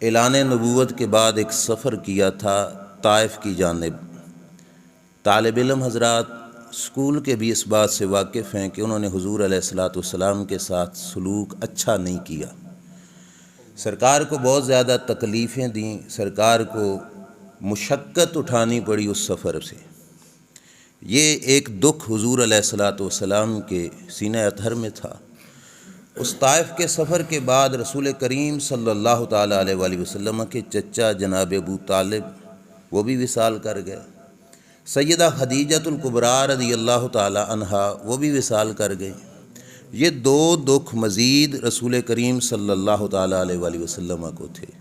اعلان نبوت کے بعد ایک سفر کیا تھا طائف کی جانب۔ طالب علم حضرات اسکول کے بھی اس بات سے واقف ہیں کہ انہوں نے حضور علیہ الصلاۃ والسلام کے ساتھ سلوک اچھا نہیں کیا۔ سرکار کو بہت زیادہ تکلیفیں دیں، سرکار کو مشقت اٹھانی پڑی اس سفر سے۔ یہ ایک دکھ حضور علیہ الصلاۃ والسلام کے سینہ اطہر میں تھا۔ اس طائف کے سفر کے بعد رسول کریم صلی اللہ تعالیٰ علیہ وآلہ وسلم کے چچا جناب ابو طالب وہ بھی وصال کر گئے۔ سیدہ خدیجۃ الکبریٰ رضی اللہ تعالیٰ عنہا وہ بھی وصال کر گئیں۔ یہ دو دکھ مزید رسول کریم صلی اللہ تعالیٰ علیہ وآلہ وسلم کو تھے۔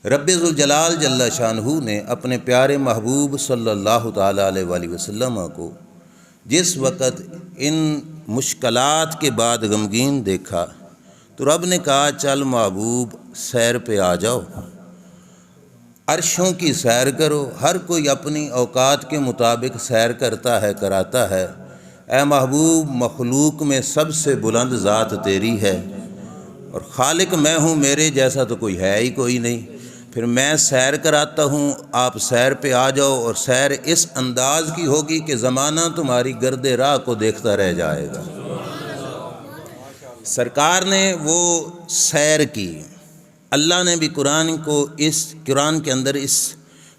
رب ذوالجلال جل شانہ نے اپنے پیارے محبوب صلی اللہ تعالیٰ علیہ وآلہ وسلم کو جس وقت ان مشکلات کے بعد غمگین دیکھا تو رب نے کہا چل محبوب سیر پہ آ جاؤ، عرشوں کی سیر کرو۔ ہر کوئی اپنی اوقات کے مطابق سیر کرتا ہے، کراتا ہے۔ اے محبوب مخلوق میں سب سے بلند ذات تیری ہے اور خالق میں ہوں، میرے جیسا تو کوئی ہے ہی کوئی نہیں۔ پھر میں سیر کراتا ہوں، آپ سیر پہ آ جاؤ، اور سیر اس انداز کی ہوگی کہ زمانہ تمہاری گرد راہ کو دیکھتا رہ جائے گا۔ سرکار نے وہ سیر کی۔ اللہ نے بھی قرآن کے اندر اس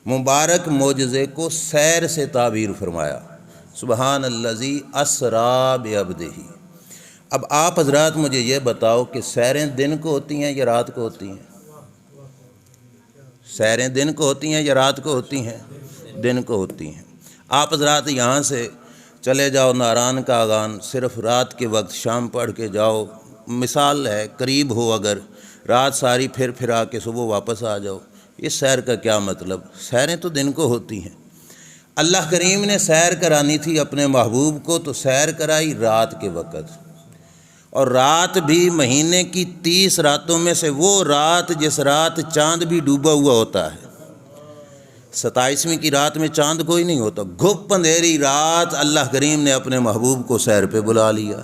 مبارک معجزے کو سیر سے تعبیر فرمایا۔ سبحان الذی اسریٰ بعبدہ۔ اب آپ حضرات مجھے یہ بتاؤ کہ سیریں دن کو ہوتی ہیں یا رات کو ہوتی ہیں؟ سیریں دن کو ہوتی ہیں یا رات کو ہوتی ہیں؟ دن کو ہوتی ہیں۔ آپ حضرات یہاں سے چلے جاؤ ناران کا آغان، صرف رات کے وقت شام پڑھ کے جاؤ، مثال ہے قریب ہو، اگر رات ساری پھر آ کے صبح واپس آ جاؤ، اس سیر کا کیا مطلب؟ سیریں تو دن کو ہوتی ہیں۔ اللہ کریم نے سیر کرانی تھی اپنے محبوب کو تو سیر کرائی رات کے وقت، اور رات بھی مہینے کی 30 راتوں میں سے وہ رات جس رات چاند بھی ڈوبا ہوا ہوتا ہے۔ 27ویں کی رات میں چاند کوئی نہیں ہوتا، گھپ اندھیری رات اللہ کریم نے اپنے محبوب کو سیر پہ بلا لیا۔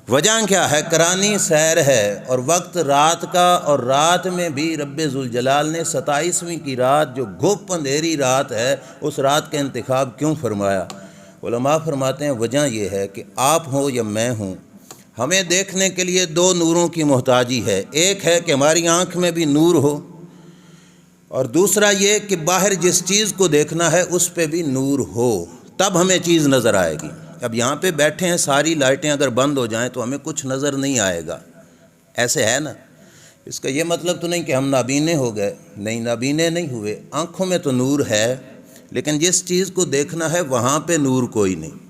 وجہ کیا ہے؟ کرانی سیر ہے، اور وقت رات کا، اور رات میں بھی رب ذوالجلال نے 27ویں کی رات جو گھپ اندھیری رات ہے اس رات کا انتخاب کیوں فرمایا؟ علماء فرماتے ہیں وجہ یہ ہے کہ آپ ہوں یا میں ہوں، ہمیں دیکھنے کے لیے دو نوروں کی محتاجی ہے۔ ایک ہے کہ ہماری آنکھ میں بھی نور ہو، اور دوسرا یہ کہ باہر جس چیز کو دیکھنا ہے اس پہ بھی نور ہو، تب ہمیں چیز نظر آئے گی۔ اب یہاں پہ بیٹھے ہیں، ساری لائٹیں اگر بند ہو جائیں تو ہمیں کچھ نظر نہیں آئے گا، ایسے ہے نا؟ اس کا یہ مطلب تو نہیں کہ ہم نابینے ہو گئے، نہیں، نابینے نہیں ہوئے، آنکھوں میں تو نور ہے، لیکن جس چیز کو دیکھنا ہے وہاں پہ نور کوئی نہیں۔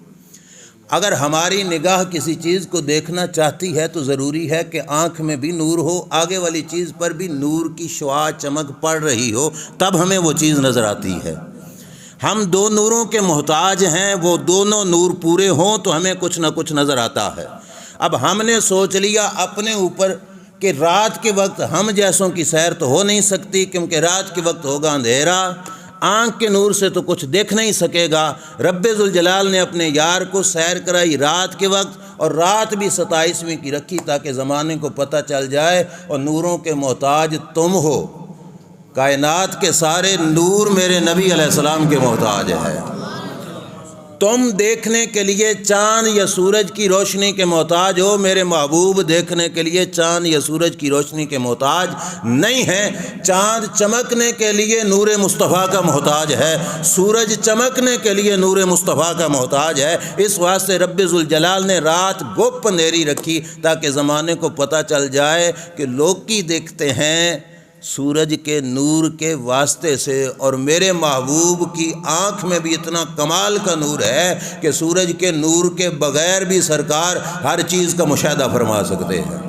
اگر ہماری نگاہ کسی چیز کو دیکھنا چاہتی ہے تو ضروری ہے کہ آنکھ میں بھی نور ہو، آگے والی چیز پر بھی نور کی شعاع چمک پڑ رہی ہو، تب ہمیں وہ چیز نظر آتی ہے۔ ہم دو نوروں کے محتاج ہیں، وہ دونوں نور پورے ہوں تو ہمیں کچھ نہ کچھ نظر آتا ہے۔ اب ہم نے سوچ لیا اپنے اوپر کہ رات کے وقت ہم جیسوں کی سیر تو ہو نہیں سکتی، کیونکہ رات کے وقت ہوگا اندھیرا، آنکھ کے نور سے تو کچھ دیکھ نہیں سکے گا۔ رب ذوالجلال نے اپنے یار کو سیر کرائی رات کے وقت، اور رات بھی 27ویں کی رکھی تاکہ زمانے کو پتہ چل جائے، اور نوروں کے محتاج تم ہو، کائنات کے سارے نور میرے نبی علیہ السلام کے محتاج ہے۔ تم دیکھنے کے لیے چاند یا سورج کی روشنی کے محتاج ہو، میرے محبوب دیکھنے کے لیے چاند یا سورج کی روشنی کے محتاج نہیں ہے۔ چاند چمکنے کے لیے نور مصطفیٰ کا محتاج ہے، سورج چمکنے کے لیے نور مصطفیٰ کا محتاج ہے۔ اس واسطے رب ذوالجلال نے رات گپ اندھیری رکھی تاکہ زمانے کو پتہ چل جائے کہ لوگ کی دیکھتے ہیں سورج کے نور کے واسطے سے، اور میرے محبوب کی آنکھ میں بھی اتنا کمال کا نور ہے کہ سورج کے نور کے بغیر بھی سرکار ہر چیز کا مشاہدہ فرما سکتے ہیں۔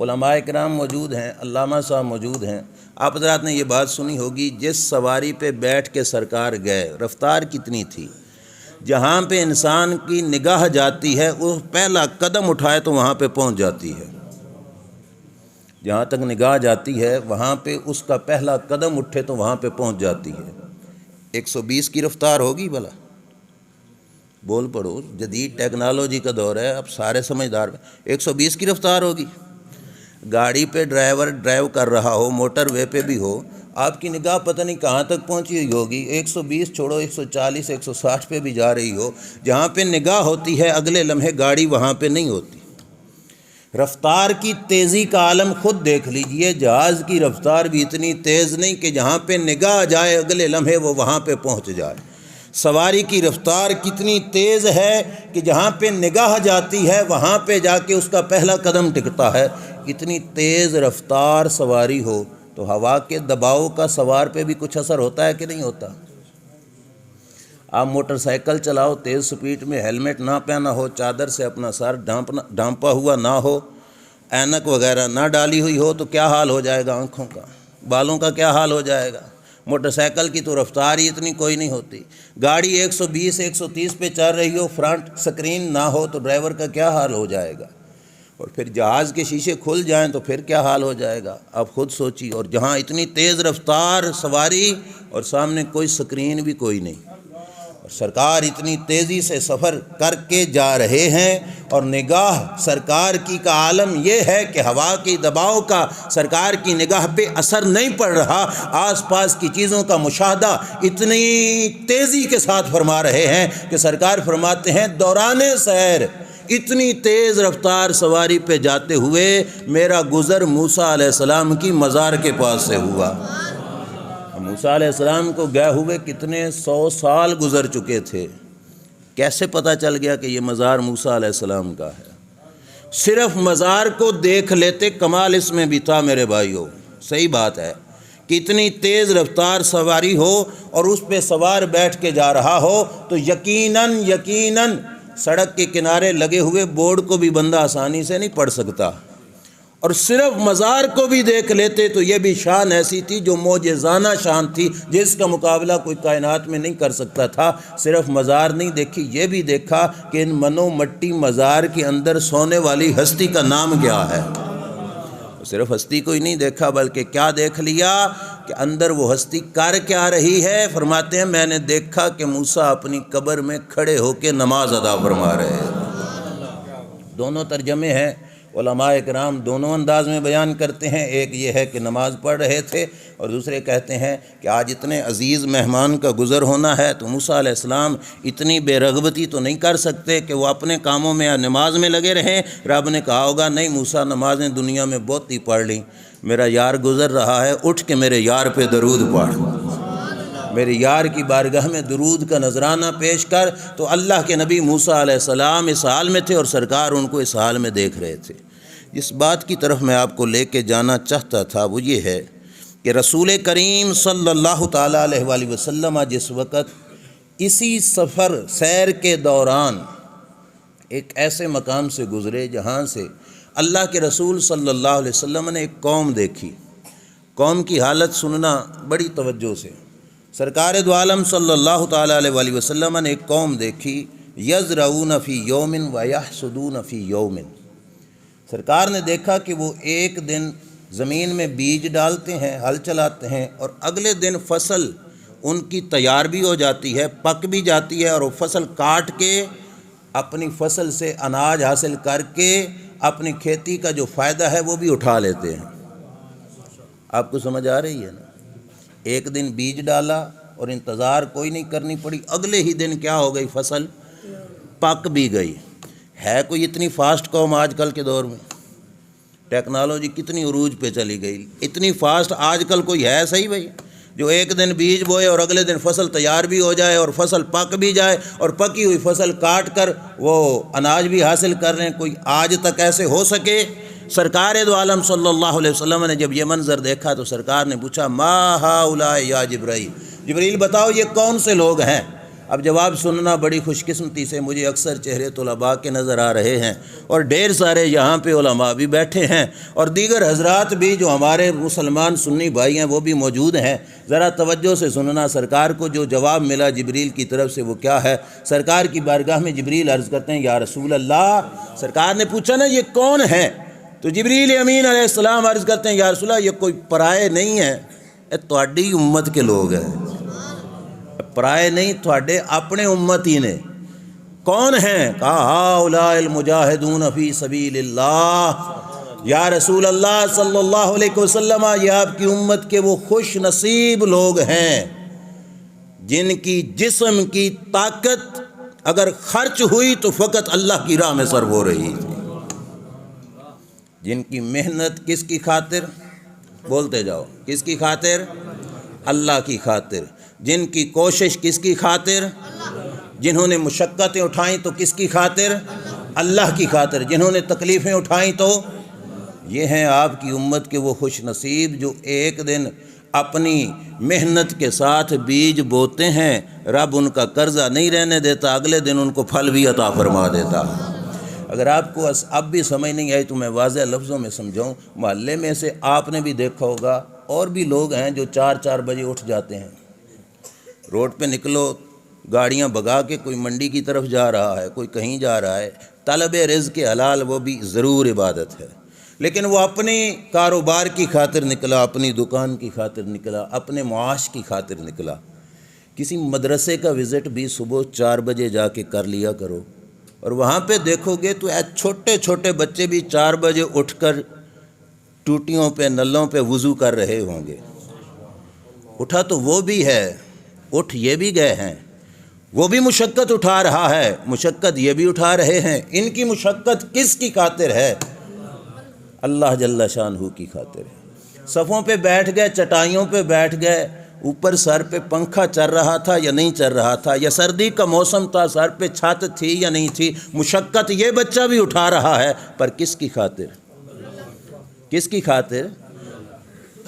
علماء کرام موجود ہیں، علامہ صاحب موجود ہیں۔ آپ حضرات نے یہ بات سنی ہوگی، جس سواری پہ بیٹھ کے سرکار گئے رفتار کتنی تھی، جہاں پہ انسان کی نگاہ جاتی ہے وہ پہلا قدم اٹھائے تو وہاں پہ پہنچ جاتی ہے، جہاں تک نگاہ جاتی ہے وہاں پہ اس کا پہلا قدم اٹھے تو وہاں پہ پہنچ جاتی ہے۔ 120 کی رفتار ہوگی بھلا؟ بول پڑو، جدید ٹیکنالوجی کا دور ہے، اب سارے سمجھدار۔ 120 کی رفتار ہوگی؟ گاڑی پہ ڈرائیور ڈرائیو کر رہا ہو، موٹر وے پہ بھی ہو، آپ کی نگاہ پتہ نہیں کہاں تک پہنچی ہوئی ہوگی، 120 چھوڑو 140 160 پہ بھی جا رہی ہو، جہاں پہ نگاہ ہوتی ہے اگلے لمحے گاڑی وہاں پہ نہیں ہوتی۔ رفتار کی تیزی کا عالم خود دیکھ لیجئے، جہاز کی رفتار بھی اتنی تیز نہیں کہ جہاں پہ نگاہ جائے اگلے لمحے وہ وہاں پہ پہنچ جائے۔ سواری کی رفتار کتنی تیز ہے کہ جہاں پہ نگاہ جاتی ہے وہاں پہ جا کے اس کا پہلا قدم ٹکتا ہے۔ اتنی تیز رفتار سواری ہو تو ہوا کے دباؤ کا سوار پہ بھی کچھ اثر ہوتا ہے کہ نہیں ہوتا؟ آپ موٹر سائیکل چلاؤ تیز سپیڈ میں، ہیلمٹ نہ پہنا ہو، چادر سے اپنا سر ڈھانپا ہوا نہ ہو، اینک وغیرہ نہ ڈالی ہوئی ہو تو کیا حال ہو جائے گا آنکھوں کا، بالوں کا کیا حال ہو جائے گا۔ موٹر سائیکل کی تو رفتار ہی اتنی کوئی نہیں ہوتی، گاڑی 120 130 پہ چل رہی ہو، فرنٹ سکرین نہ ہو تو ڈرائیور کا کیا حال ہو جائے گا، اور پھر جہاز کے شیشے کھل جائیں تو پھر کیا حال ہو جائے گا، آپ خود سوچیے۔ اور جہاں اتنی تیز رفتار سواری اور سامنے کوئی سکرین بھی کوئی نہیں، اور سرکار اتنی تیزی سے سفر کر کے جا رہے ہیں، اور نگاہ سرکار کی کا عالم یہ ہے کہ ہوا کی دباؤ کا سرکار کی نگاہ پہ اثر نہیں پڑ رہا، آس پاس کی چیزوں کا مشاہدہ اتنی تیزی کے ساتھ فرما رہے ہیں کہ سرکار فرماتے ہیں دوران سیر اتنی تیز رفتار سواری پہ جاتے ہوئے میرا گزر موسیٰ علیہ السلام کی مزار کے پاس سے ہوا۔ موسیٰ علیہ السلام کو گئے ہوئے کتنے 100 سال گزر چکے تھے، کیسے پتہ چل گیا کہ یہ مزار موسیٰ علیہ السلام کا ہے؟ صرف مزار کو دیکھ لیتے کمال اس میں بھی تھا میرے بھائیوں۔ صحیح بات ہے کہ اتنی تیز رفتار سواری ہو اور اس پہ سوار بیٹھ کے جا رہا ہو تو یقیناً سڑک کے کنارے لگے ہوئے بورڈ کو بھی بندہ آسانی سے نہیں پڑھ سکتا، اور صرف مزار کو بھی دیکھ لیتے تو یہ بھی شان ایسی تھی جو معجزانہ شان تھی، جس کا مقابلہ کوئی کائنات میں نہیں کر سکتا تھا۔ صرف مزار نہیں دیکھی، یہ بھی دیکھا کہ ان منو مٹی مزار کے اندر سونے والی ہستی کا نام کیا ہے۔ صرف ہستی کو ہی نہیں دیکھا بلکہ کیا دیکھ لیا کہ اندر وہ ہستی کر کیا رہی ہے۔ فرماتے ہیں میں نے دیکھا کہ موسیٰ اپنی قبر میں کھڑے ہو کے نماز ادا فرما رہے ہیں۔ دونوں ترجمے ہیں، علماء کرام دونوں انداز میں بیان کرتے ہیں، ایک یہ ہے کہ نماز پڑھ رہے تھے، اور دوسرے کہتے ہیں کہ آج اتنے عزیز مہمان کا گزر ہونا ہے تو موسیٰ علیہ السلام اتنی بے رغبتی تو نہیں کر سکتے کہ وہ اپنے کاموں میں یا نماز میں لگے رہیں۔ رب نے کہا ہوگا نہیں موسیٰ نمازیں دنیا میں بہت ہی پڑھ لیں، میرا یار گزر رہا ہے، اٹھ کے میرے یار پہ درود پڑھ، میرے یار کی بارگاہ میں درود کا نذرانہ پیش کر۔ تو اللہ کے نبی موسیٰ علیہ السلام اس حال میں تھے اور سرکار ان کو اس حال میں دیکھ رہے تھے۔ جس بات کی طرف میں آپ کو لے کے جانا چاہتا تھا وہ یہ ہے کہ رسول کریم صلی اللہ تعالیٰ علیہ وآلہ وسلم جس وقت اسی سفر سیر کے دوران ایک ایسے مقام سے گزرے جہاں سے اللہ کے رسول صلی اللہ علیہ وسلم نے ایک قوم دیکھی۔ قوم کی حالت سننا بڑی توجہ سے۔ سرکار دو عالم صلی اللہ تعالیٰ علیہ وآلہ وسلم نے ایک قوم دیکھی، یزرعون فی یوم و یحصدون فی یوم۔ سرکار نے دیکھا کہ وہ ایک دن زمین میں بیج ڈالتے ہیں، ہل چلاتے ہیں، اور اگلے دن فصل ان کی تیار بھی ہو جاتی ہے، پک بھی جاتی ہے، اور وہ فصل کاٹ کے اپنی فصل سے اناج حاصل کر کے اپنی کھیتی کا جو فائدہ ہے وہ بھی اٹھا لیتے ہیں۔ آپ کو سمجھ آ رہی ہے نا؟ ایک دن بیج ڈالا اور انتظار کوئی نہیں کرنی پڑی، اگلے ہی دن کیا ہو گئی، فصل پک بھی گئی۔ ہے کوئی اتنی فاسٹ قوم آج کل کے دور میں؟ ٹیکنالوجی کتنی عروج پہ چلی گئی، اتنی فاسٹ آج کل کوئی ہے صحیح بھائی جو ایک دن بیج بوئے اور اگلے دن فصل تیار بھی ہو جائے اور فصل پک بھی جائے اور پکی ہوئی فصل کاٹ کر وہ اناج بھی حاصل کر رہے ہیں؟ کوئی آج تک ایسے ہو سکے؟ سرکار دو عالم صلی اللہ علیہ وسلم نے جب یہ منظر دیکھا تو سرکار نے پوچھا ما ہؤلاء یا جبرائیل، جبریل بتاؤ یہ کون سے لوگ ہیں؟ اب جواب سننا بڑی خوش قسمتی سے مجھے اکثر چہرے طلباء کے نظر آ رہے ہیں، اور ڈھیر سارے یہاں پہ علماء بھی بیٹھے ہیں اور دیگر حضرات بھی جو ہمارے مسلمان سنی بھائی ہیں وہ بھی موجود ہیں۔ ذرا توجہ سے سننا، سرکار کو جو جواب ملا جبریل کی طرف سے وہ کیا ہے۔ سرکار کی بارگاہ میں جبریل عرض کرتے ہیں یا رسول اللہ، سرکار نے پوچھا نا یہ کون ہے، تو جبریل امین علیہ السلام عرض کرتے ہیں یا رسول اللہ یہ کوئی پرائے نہیں ہے، یہ تہاڈی امت کے لوگ ہیں، پرائے نہیں، تھوڑے اپنے امت ہی نے۔ کون ہیں؟ کہا ہؤلاء المجاہدون فی سبیل اللہ، یا رسول اللہ صلی اللہ علیہ وسلم، یہ آپ کی امت کے وہ خوش نصیب لوگ ہیں جن کی جسم کی طاقت اگر خرچ ہوئی تو فقط اللہ کی راہ میں صرف ہو رہی تھی، جن کی محنت کس کی خاطر، بولتے جاؤ، کس کی خاطر؟ اللہ کی خاطر، جن کی کوشش کس کی خاطر، جنہوں نے مشقتیں اٹھائیں تو کس کی خاطر، اللہ کی خاطر، جنہوں نے تکلیفیں اٹھائیں تو یہ ہیں آپ کی امت کے وہ خوش نصیب جو ایک دن اپنی محنت کے ساتھ بیج بوتے ہیں، رب ان کا قرضہ نہیں رہنے دیتا، اگلے دن ان کو پھل بھی عطا فرما دیتا۔ اگر آپ کو اب بھی سمجھ نہیں آئی تو میں واضح لفظوں میں سمجھاؤں، محلے میں سے آپ نے بھی دیکھا ہوگا اور بھی لوگ ہیں جو 4 بجے اٹھ جاتے ہیں، روڈ پہ نکلو، گاڑیاں بھگا کے کوئی منڈی کی طرف جا رہا ہے، کوئی کہیں جا رہا ہے، طلب رزق حلال وہ بھی ضرور عبادت ہے، لیکن وہ اپنے کاروبار کی خاطر نکلا، اپنی دکان کی خاطر نکلا، اپنے معاش کی خاطر نکلا۔ کسی مدرسے کا وزٹ بھی صبح 4 بجے جا کے کر لیا کرو، اور وہاں پہ دیکھو گے تو چھوٹے چھوٹے بچے بھی 4 بجے اٹھ کر ٹوٹیوں پہ نلوں پہ وضو کر رہے ہوں گے۔ اٹھا تو وہ بھی ہے، اٹھ یہ بھی گئے ہیں، وہ بھی مشقت اٹھا رہا ہے، مشقت یہ بھی اٹھا رہے ہیں۔ ان کی مشقت کس کی خاطر ہے؟ اللہ جل شانہ کی خاطر ہے۔ صفوں پہ بیٹھ گئے، چٹائیوں پہ بیٹھ گئے، اوپر سر پہ پنکھا چل رہا تھا یا نہیں چل رہا تھا، یا سردی کا موسم تھا، سر پہ چھت تھی یا نہیں تھی، مشقت یہ بچہ بھی اٹھا رہا ہے، پر کس کی خاطر؟ کس کی خاطر؟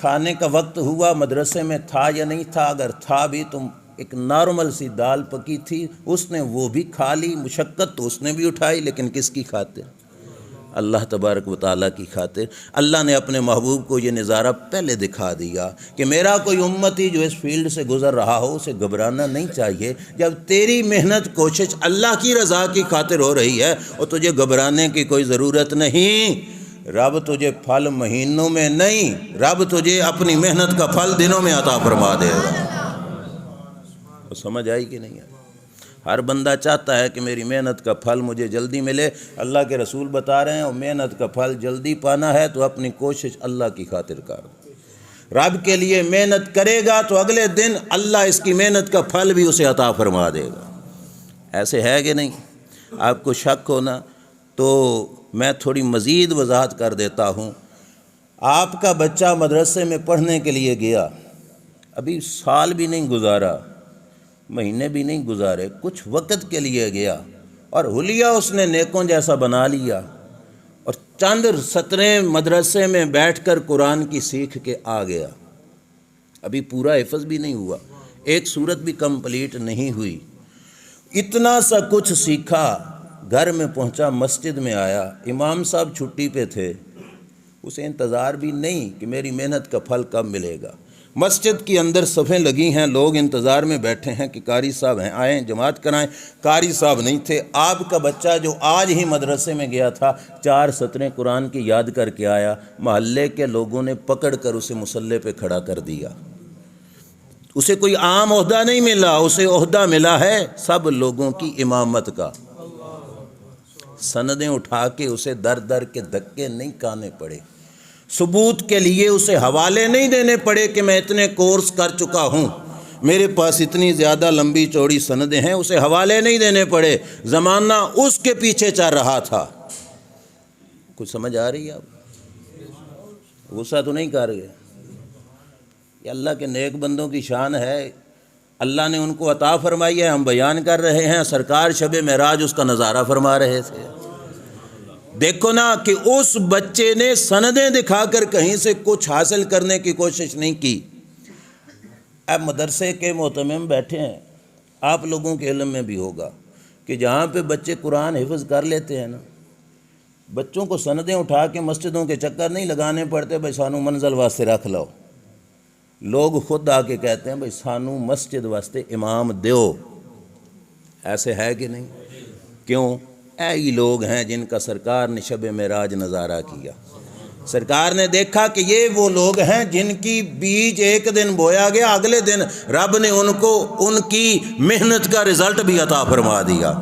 کھانے کا وقت ہوا، مدرسے میں تھا یا نہیں تھا، اگر تھا بھی تو ایک نارمل سی دال پکی تھی، اس نے وہ بھی کھا لی، مشقت تو اس نے بھی اٹھائی، لیکن کس کی خاطر؟ اللہ تبارک و تعالیٰ کی خاطر۔ اللہ نے اپنے محبوب کو یہ نظارہ پہلے دکھا دیا کہ میرا کوئی امتی جو اس فیلڈ سے گزر رہا ہو اسے گھبرانا نہیں چاہیے، جب تیری محنت کوشش اللہ کی رضا کی خاطر ہو رہی ہے اور تجھے گھبرانے کی کوئی ضرورت نہیں۔ رب تجھے پھل مہینوں میں نہیں، رب تجھے اپنی محنت کا پھل دنوں میں عطا فرما دے گا۔ سمجھ آئی کہ نہیں آئی؟ ہر بندہ چاہتا ہے کہ میری محنت کا پھل مجھے جلدی ملے، اللہ کے رسول بتا رہے ہیں اور محنت کا پھل جلدی پانا ہے تو اپنی کوشش اللہ کی خاطر کر، رب کے لیے محنت کرے گا تو اگلے دن اللہ اس کی محنت کا پھل بھی اسے عطا فرما دے گا۔ ایسے ہے کہ نہیں؟ آپ کو شک ہونا تو میں تھوڑی مزید وضاحت کر دیتا ہوں۔ آپ کا بچہ مدرسے میں پڑھنے کے لیے گیا، ابھی سال بھی نہیں گزارا، مہینے بھی نہیں گزارے، کچھ وقت کے لیے گیا اور حلیہ اس نے نیکوں جیسا بنا لیا اور چند سطریں مدرسے میں بیٹھ کر قرآن کی سیکھ کے آ گیا، ابھی پورا حفظ بھی نہیں ہوا، ایک سورت بھی کمپلیٹ نہیں ہوئی، اتنا سا کچھ سیکھا، گھر میں پہنچا، مسجد میں آیا، امام صاحب چھٹی پہ تھے، اسے انتظار بھی نہیں کہ میری محنت کا پھل کب ملے گا۔ مسجد کے اندر صفیں لگی ہیں، لوگ انتظار میں بیٹھے ہیں کہ قاری صاحب ہیں، آئیں جماعت کرائیں، قاری صاحب نہیں تھے۔ آپ کا بچہ جو آج ہی مدرسے میں گیا تھا، 4 سطریں قرآن کی یاد کر کے آیا، محلے کے لوگوں نے پکڑ کر اسے مصلی پہ کھڑا کر دیا۔ اسے کوئی عام عہدہ نہیں ملا، اسے عہدہ ملا ہے سب لوگوں کی امامت کا۔ سندیں اٹھا کے اسے در در کے دھکے نہیں کھانے پڑے، ثبوت کے لیے اسے حوالے نہیں دینے پڑے کہ میں اتنے کورس کر چکا ہوں، میرے پاس اتنی زیادہ لمبی چوڑی سندیں ہیں، اسے حوالے نہیں دینے پڑے، زمانہ اس کے پیچھے چل رہا تھا۔ کچھ سمجھ آ رہی ہے آپ؟ غصہ تو نہیں کر گئے؟ یہ اللہ کے نیک بندوں کی شان ہے، اللہ نے ان کو عطا فرمائی ہے، ہم بیان کر رہے ہیں، سرکار شب معراج اس کا نظارہ فرما رہے تھے۔ دیکھو نا کہ اس بچے نے سندیں دکھا کر کہیں سے کچھ حاصل کرنے کی کوشش نہیں کی۔ اب مدرسے کے معتمم بیٹھے ہیں، آپ لوگوں کے علم میں بھی ہوگا کہ جہاں پہ بچے قرآن حفظ کر لیتے ہیں نا، بچوں کو سندیں اٹھا کے مسجدوں کے چکر نہیں لگانے پڑتے، بھائی سانو منزل واسطے رکھ لو، لوگ خود آ کے کہتے ہیں بھائی سانو مسجد واسطے امام دیو۔ ایسے ہے کہ نہیں؟ کیوں؟ ہی لوگ ہیں جن کا سرکار نے شب معراج نظارہ کیا، سرکار نے دیکھا کہ یہ وہ لوگ ہیں جن کی بیج ایک دن بویا گیا، اگلے دن رب نے ان کو ان کی محنت کا رزلٹ بھی عطا فرما دیا۔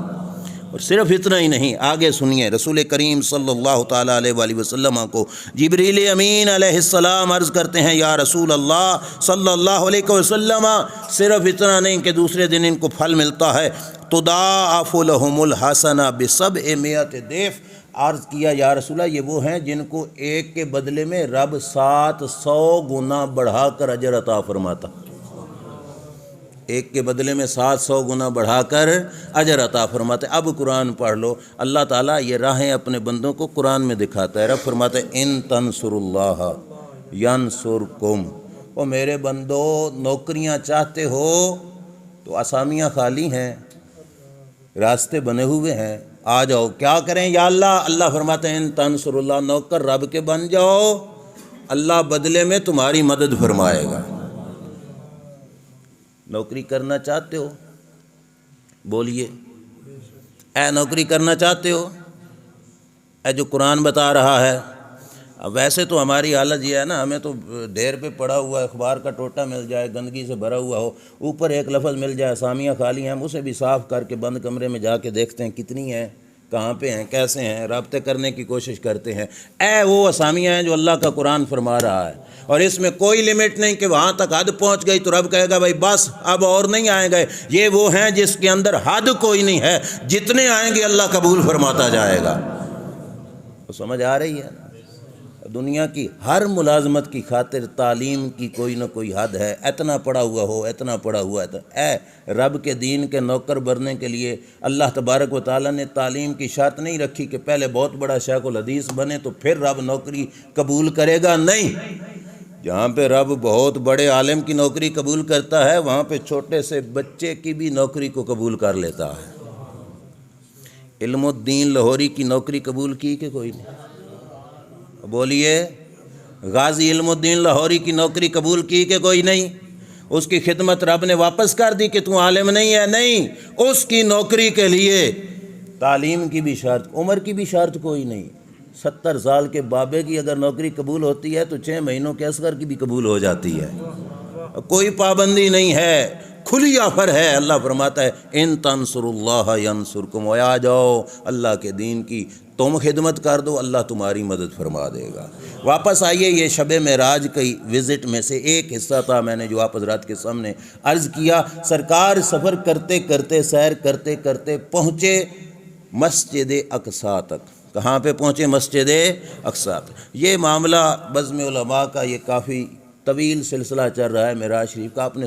اور صرف اتنا ہی نہیں، آگے سنیے، رسول کریم صلی اللہ تعالیٰ علیہ وآلہ وسلم کو جبریل امین علیہ السلام عرض کرتے ہیں، یا رسول اللہ صلی اللہ علیہ وسلم، صرف اتنا نہیں کہ دوسرے دن ان کو پھل ملتا ہے، تضاعف لهم الحسنہ بسبع مئۃ ضعف۔ عرض کیا یا رسول اللہ، یہ وہ ہیں جن کو ایک کے بدلے میں رب 700 گنا بڑھا کر اجر عطا فرماتا، ایک کے بدلے میں 700 گنا بڑھا کر اجر عطا فرماتے۔ اب قرآن پڑھ لو، اللہ تعالیٰ یہ راہیں اپنے بندوں کو قرآن میں دکھاتا ہے۔ رب فرماتا ہے ان تنصروا اللہ ینصرکم، او میرے بندو نوکریاں چاہتے ہو تو اسامیاں خالی ہیں، راستے بنے ہوئے ہیں، آ جاؤ۔ کیا کریں یا اللہ؟ اللہ فرماتے ہیں ان تنصروا اللہ، نوکر رب کے بن جاؤ، اللہ بدلے میں تمہاری مدد فرمائے گا۔ نوکری کرنا چاہتے ہو؟ بولیے، اے نوکری کرنا چاہتے ہو؟ اے جو قرآن بتا رہا ہے۔ اب ویسے تو ہماری حالت یہ ہے نا، ہمیں تو ڈھیر پہ پڑا ہوا ہے، اخبار کا ٹوٹا مل جائے، گندگی سے بھرا ہوا ہو، اوپر ایک لفظ مل جائے اسامیاں خالی ہیں، ہم اسے بھی صاف کر کے بند کمرے میں جا کے دیکھتے ہیں کتنی ہیں، کہاں پہ ہیں، کیسے ہیں، رابطے کرنے کی کوشش کرتے ہیں۔ اے وہ اسامیاں ہیں جو اللہ کا قرآن فرما رہا ہے، اور اس میں کوئی لمٹ نہیں کہ وہاں تک حد پہنچ گئی تو رب کہے گا بھائی بس اب اور نہیں آئیں گے۔ یہ وہ ہیں جس کے اندر حد کوئی نہیں ہے، جتنے آئیں گے اللہ قبول فرماتا جائے گا۔ تو سمجھ آ رہی ہے؟ دنیا کی ہر ملازمت کی خاطر تعلیم کی کوئی نہ کوئی حد ہے، اتنا پڑھا ہوا ہو، اتنا پڑھا ہوا ہے۔ اے رب کے دین کے نوکر بننے کے لیے اللہ تبارک و تعالیٰ نے تعلیم کی شرط نہیں رکھی کہ پہلے بہت بڑا شیخ الحدیث بنے تو پھر رب نوکری قبول کرے گا، نہیں۔ جہاں پہ رب بہت بڑے عالم کی نوکری قبول کرتا ہے، وہاں پہ چھوٹے سے بچے کی بھی نوکری کو قبول کر لیتا ہے۔ علم الدین لاہوری کی نوکری قبول کی کہ کوئی نہیں؟ بولیے، غازی علم الدین لاہوری کی نوکری قبول کی کہ کوئی نہیں؟ اس کی خدمت رب نے واپس کر دی کہ تو عالم نہیں ہے؟ نہیں، اس کی نوکری کے لیے تعلیم کی بھی شرط، عمر کی بھی شرط کوئی نہیں۔ 70 سال کے بابے کی اگر نوکری قبول ہوتی ہے تو 6 مہینوں کے اصغر کی بھی قبول ہو جاتی ہے، کوئی پابندی نہیں ہے، کھلی آفر ہے۔ اللہ فرماتا ہے ان تنصروا اللہ ینصرکم، آ جاؤ اللہ کے دین کی تم خدمت کر دو، اللہ تمہاری مدد فرما دے گا۔ واپس آئیے، یہ شب معراج کی وزٹ میں سے ایک حصہ تھا، میں نے جو آپ حضرات کے سامنے عرض کیا۔ سرکار سفر کرتے کرتے، سیر کرتے کرتے پہنچے مسجد اقصیٰ تک۔ کہاں پہ پہنچے؟ مسجد اقصیٰ۔ یہ معاملہ بزم علماء کا یہ کافی طویل سلسلہ چل رہا ہے، معراج شریف کا آپ نے